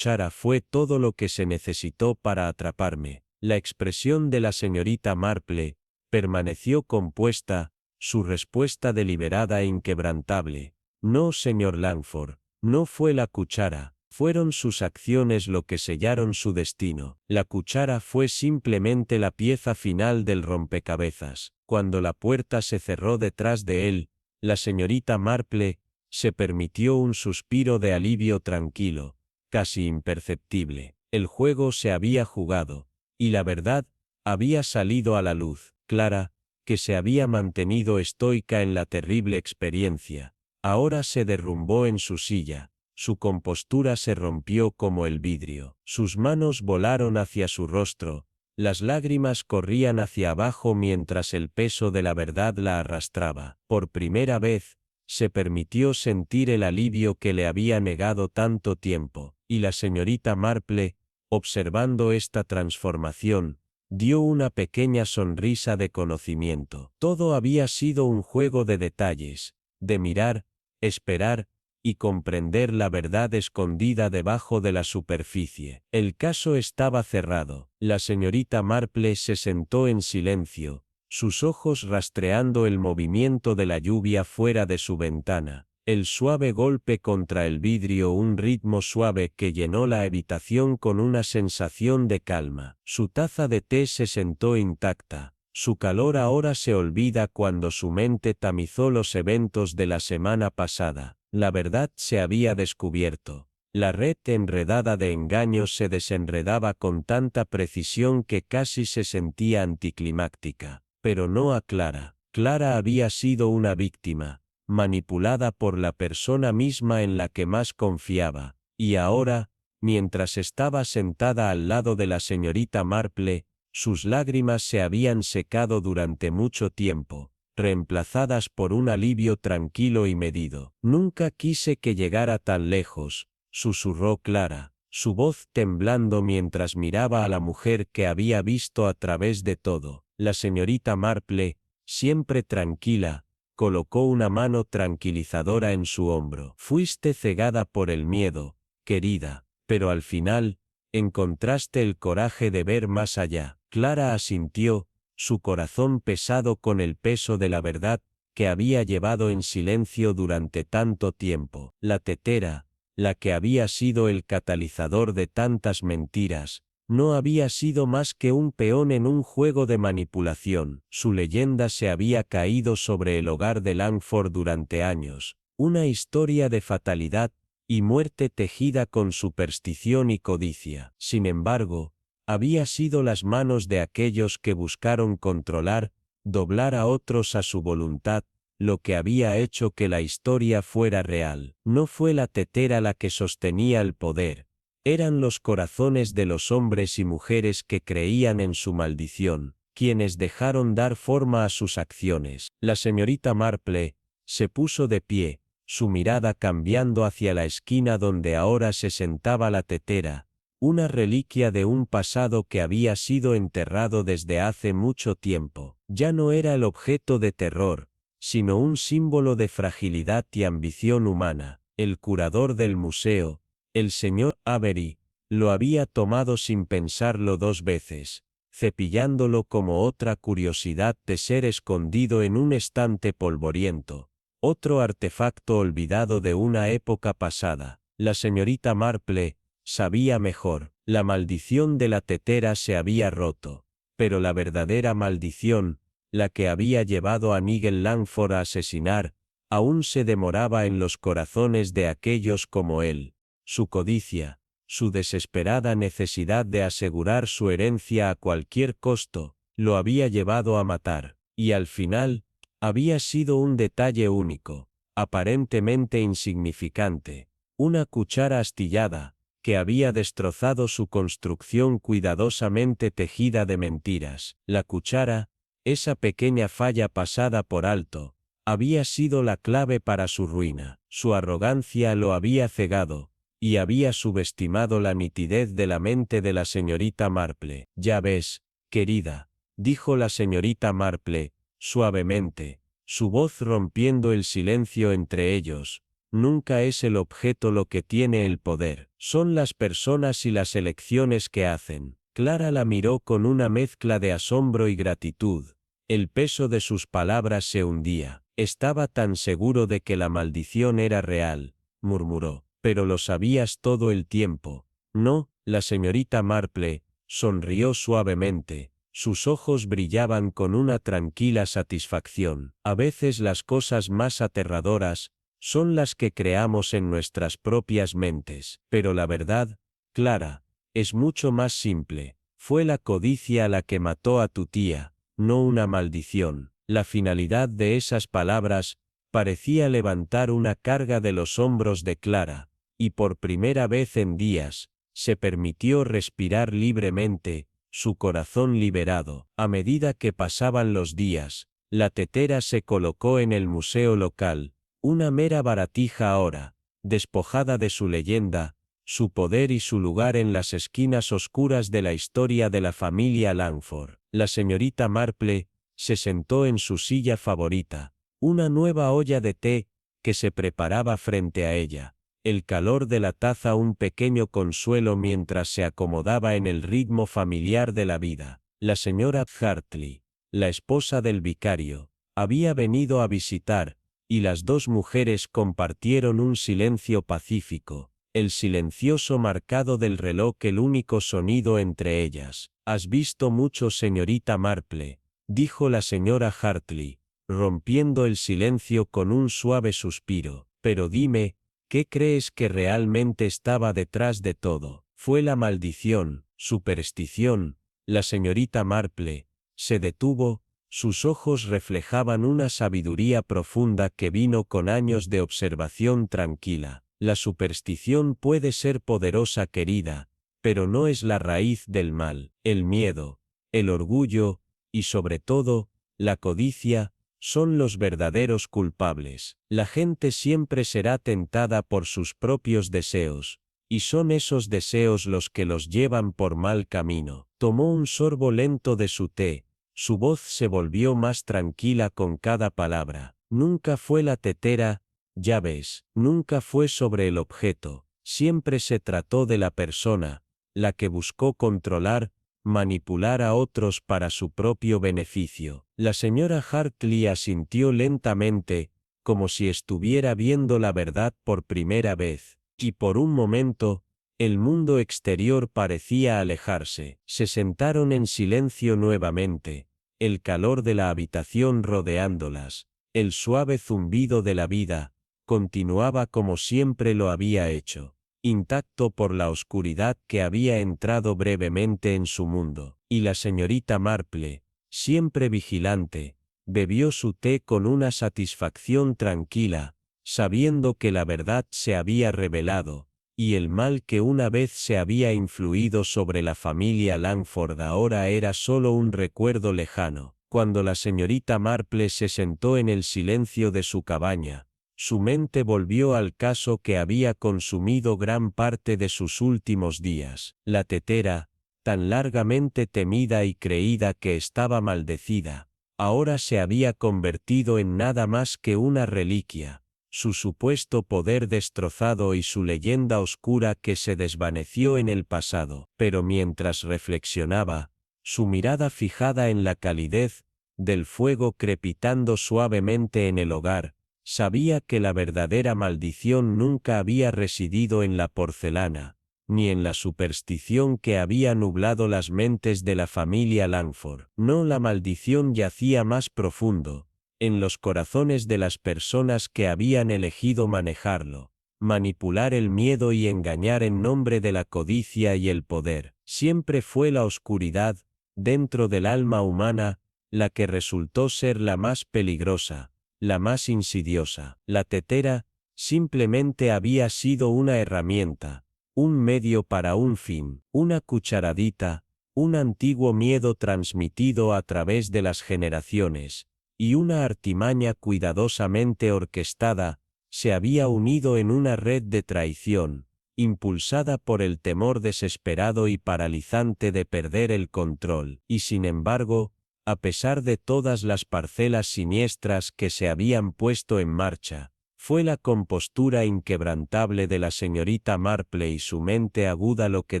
fue todo lo que se necesitó para atraparme. La expresión de la señorita Marple permaneció compuesta, su respuesta deliberada e inquebrantable. No, señor Langford, no fue la cuchara. Fueron sus acciones lo que sellaron su destino. La cuchara fue simplemente la pieza final del rompecabezas. Cuando la puerta se cerró detrás de él, la señorita Marple se permitió un suspiro de alivio tranquilo, casi imperceptible. El juego se había jugado, y la verdad había salido a la luz. Clara, que se había mantenido estoica en la terrible experiencia, ahora se derrumbó en su silla. Su compostura se rompió como el vidrio. Sus manos volaron hacia su rostro, las lágrimas corrían hacia abajo mientras el peso de la verdad la arrastraba. Por primera vez, se permitió sentir el alivio que le había negado tanto tiempo, y la señorita Marple, observando esta transformación, dio una pequeña sonrisa de conocimiento. Todo había sido un juego de detalles, de mirar, esperar, y comprender la verdad escondida debajo de la superficie. El caso estaba cerrado. La señorita Marple se sentó en silencio, sus ojos rastreando el movimiento de la lluvia fuera de su ventana. El suave golpe contra el vidrio, un ritmo suave que llenó la habitación con una sensación de calma. Su taza de té se sentó intacta. Su calor ahora se olvida cuando su mente tamizó los eventos de la semana pasada. La verdad se había descubierto. La red enredada de engaños se desenredaba con tanta precisión que casi se sentía anticlimáctica. Pero no a Clara. Clara había sido una víctima, manipulada por la persona misma en la que más confiaba, y ahora, mientras estaba sentada al lado de la señorita Marple, sus lágrimas se habían secado durante mucho tiempo, reemplazadas por un alivio tranquilo y medido. Nunca quise que llegara tan lejos, susurró Clara, su voz temblando mientras miraba a la mujer que había visto a través de todo. La señorita Marple, siempre tranquila, colocó una mano tranquilizadora en su hombro. Fuiste cegada por el miedo, querida, pero al final, encontraste el coraje de ver más allá. Clara asintió, su corazón pesado con el peso de la verdad que había llevado en silencio durante tanto tiempo. La tetera, la que había sido el catalizador de tantas mentiras, no había sido más que un peón en un juego de manipulación. Su leyenda se había caído sobre el hogar de Langford durante años, una historia de fatalidad y muerte tejida con superstición y codicia. Sin embargo, había sido las manos de aquellos que buscaron controlar, doblar a otros a su voluntad, lo que había hecho que la historia fuera real. No fue la tetera la que sostenía el poder, eran los corazones de los hombres y mujeres que creían en su maldición, quienes dejaron dar forma a sus acciones. La señorita Marple se puso de pie, su mirada cambiando hacia la esquina donde ahora se sentaba la tetera, una reliquia de un pasado que había sido enterrado desde hace mucho tiempo. Ya no era el objeto de terror, sino un símbolo de fragilidad y ambición humana. El curador del museo, el señor Avery, lo había tomado sin pensarlo 2 veces, cepillándolo como otra curiosidad de ser escondido en un estante polvoriento, otro artefacto olvidado de una época pasada. La señorita Marple sabía mejor, la maldición de la tetera se había roto, pero la verdadera maldición, la que había llevado a Nigel Langford a asesinar, aún se demoraba en los corazones de aquellos como él. Su codicia, su desesperada necesidad de asegurar su herencia a cualquier costo, lo había llevado a matar, y al final, había sido un detalle único, aparentemente insignificante, una cuchara astillada, que había destrozado su construcción cuidadosamente tejida de mentiras. La cuchara, esa pequeña falla pasada por alto, había sido la clave para su ruina. Su arrogancia lo había cegado, y había subestimado la nitidez de la mente de la señorita Marple. Ya ves, querida, dijo la señorita Marple, suavemente, su voz rompiendo el silencio entre ellos. Nunca es el objeto lo que tiene el poder, son las personas y las elecciones que hacen. Clara la miró con una mezcla de asombro y gratitud. El peso de sus palabras se hundía. Estaba tan seguro de que la maldición era real, murmuró. Pero lo sabías todo el tiempo. No, la señorita Marple sonrió suavemente. Sus ojos brillaban con una tranquila satisfacción. A veces las cosas más aterradoras son las que creamos en nuestras propias mentes. Pero la verdad, Clara, es mucho más simple. Fue la codicia la que mató a tu tía, no una maldición. La finalidad de esas palabras parecía levantar una carga de los hombros de Clara, y por primera vez en días, se permitió respirar libremente, su corazón liberado. A medida que pasaban los días, la tetera se colocó en el museo local, una mera baratija ahora, despojada de su leyenda, su poder y su lugar en las esquinas oscuras de la historia de la familia Langford. La señorita Marple se sentó en su silla favorita, una nueva olla de té que se preparaba frente a ella, el calor de la taza un pequeño consuelo mientras se acomodaba en el ritmo familiar de la vida. La señora Hartley, la esposa del vicario, había venido a visitar, y las 2 mujeres compartieron un silencio pacífico, el silencioso marcado del reloj el único sonido entre ellas. ¿Has visto mucho, señorita Marple?, dijo la señora Hartley, rompiendo el silencio con un suave suspiro. Pero dime, ¿qué crees que realmente estaba detrás de todo? ¿Fue la maldición, superstición? La señorita Marple se detuvo. Sus ojos reflejaban una sabiduría profunda que vino con años de observación tranquila. La superstición puede ser poderosa, querida, pero no es la raíz del mal. El miedo, el orgullo, y sobre todo, la codicia, son los verdaderos culpables. La gente siempre será tentada por sus propios deseos, y son esos deseos los que los llevan por mal camino. Tomó un sorbo lento de su té. Su voz se volvió más tranquila con cada palabra. Nunca fue la tetera, ya ves, nunca fue sobre el objeto, siempre se trató de la persona, la que buscó controlar, manipular a otros para su propio beneficio. La señora Hartley asintió lentamente, como si estuviera viendo la verdad por primera vez, y por un momento, el mundo exterior parecía alejarse. Se sentaron en silencio nuevamente, el calor de la habitación rodeándolas, el suave zumbido de la vida, continuaba como siempre lo había hecho, intacto por la oscuridad que había entrado brevemente en su mundo, y la señorita Marple, siempre vigilante, bebió su té con una satisfacción tranquila, sabiendo que la verdad se había revelado, y el mal que una vez se había influido sobre la familia Langford ahora era solo un recuerdo lejano. Cuando la señorita Marple se sentó en el silencio de su cabaña, su mente volvió al caso que había consumido gran parte de sus últimos días. La tetera, tan largamente temida y creída que estaba maldecida, ahora se había convertido en nada más que una reliquia, su supuesto poder destrozado y su leyenda oscura que se desvaneció en el pasado. Pero mientras reflexionaba, su mirada fijada en la calidez del fuego crepitando suavemente en el hogar, sabía que la verdadera maldición nunca había residido en la porcelana, ni en la superstición que había nublado las mentes de la familia Langford. No, la maldición yacía más profundo, en los corazones de las personas que habían elegido manejarlo, manipular el miedo y engañar en nombre de la codicia y el poder. Siempre fue la oscuridad, dentro del alma humana, la que resultó ser la más peligrosa, la más insidiosa. La tetera, simplemente había sido una herramienta, un medio para un fin, una cucharadita, un antiguo miedo transmitido a través de las generaciones, y una artimaña cuidadosamente orquestada, se había unido en una red de traición, impulsada por el temor desesperado y paralizante de perder el control. Y sin embargo, a pesar de todas las parcelas siniestras que se habían puesto en marcha, fue la compostura inquebrantable de la señorita Marple y su mente aguda lo que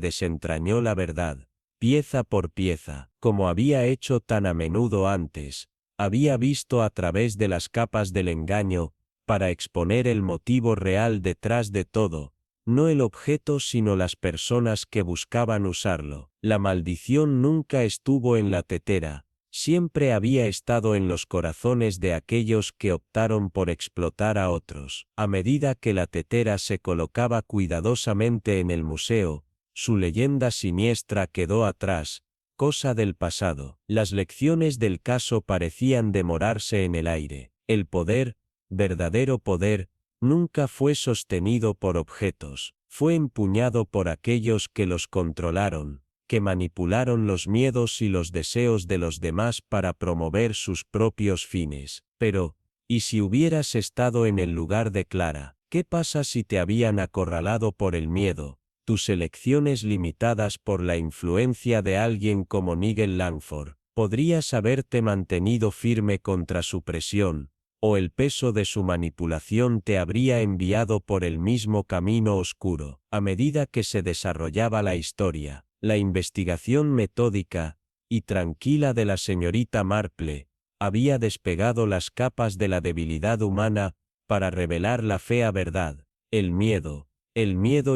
desentrañó la verdad, pieza por pieza, como había hecho tan a menudo antes. Había visto a través de las capas del engaño, para exponer el motivo real detrás de todo, no el objeto sino las personas que buscaban usarlo. La maldición nunca estuvo en la tetera, siempre había estado en los corazones de aquellos que optaron por explotar a otros. A medida que la tetera se colocaba cuidadosamente en el museo, su leyenda siniestra quedó atrás, cosa del pasado. Las lecciones del caso parecían demorarse en el aire. El poder, verdadero poder, nunca fue sostenido por objetos, fue empuñado por aquellos que los controlaron, que manipularon los miedos y los deseos de los demás para promover sus propios fines. Pero, ¿y si hubieras estado en el lugar de Clara? ¿Qué pasa si te habían acorralado por el miedo, tus elecciones limitadas por la influencia de alguien como Nigel Langford? ¿Podrías haberte mantenido firme contra su presión, o el peso de su manipulación te habría enviado por el mismo camino oscuro? A medida que se desarrollaba la historia, la investigación metódica y tranquila de la señorita Marple había despegado las capas de la debilidad humana para revelar la fea verdad. El miedo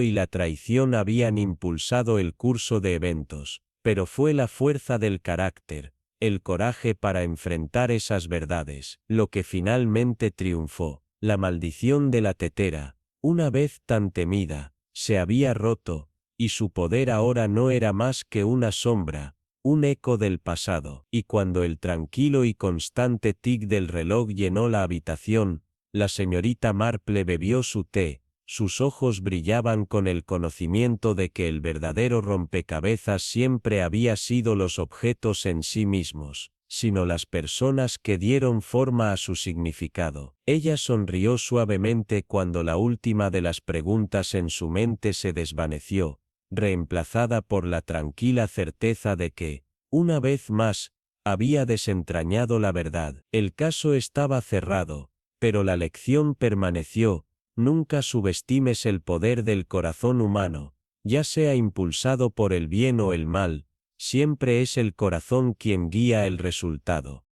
y la traición habían impulsado el curso de eventos, pero fue la fuerza del carácter, el coraje para enfrentar esas verdades, lo que finalmente triunfó. La maldición de la tetera, una vez tan temida, se había roto, y su poder ahora no era más que una sombra, un eco del pasado. Y cuando el tranquilo y constante tic del reloj llenó la habitación, la señorita Marple bebió su té. Sus ojos brillaban con el conocimiento de que el verdadero rompecabezas siempre había sido los objetos en sí mismos, sino las personas que dieron forma a su significado. Ella sonrió suavemente cuando la última de las preguntas en su mente se desvaneció, reemplazada por la tranquila certeza de que, una vez más, había desentrañado la verdad. El caso estaba cerrado, pero la lección permaneció. Nunca subestimes el poder del corazón humano, ya sea impulsado por el bien o el mal, siempre es el corazón quien guía el resultado.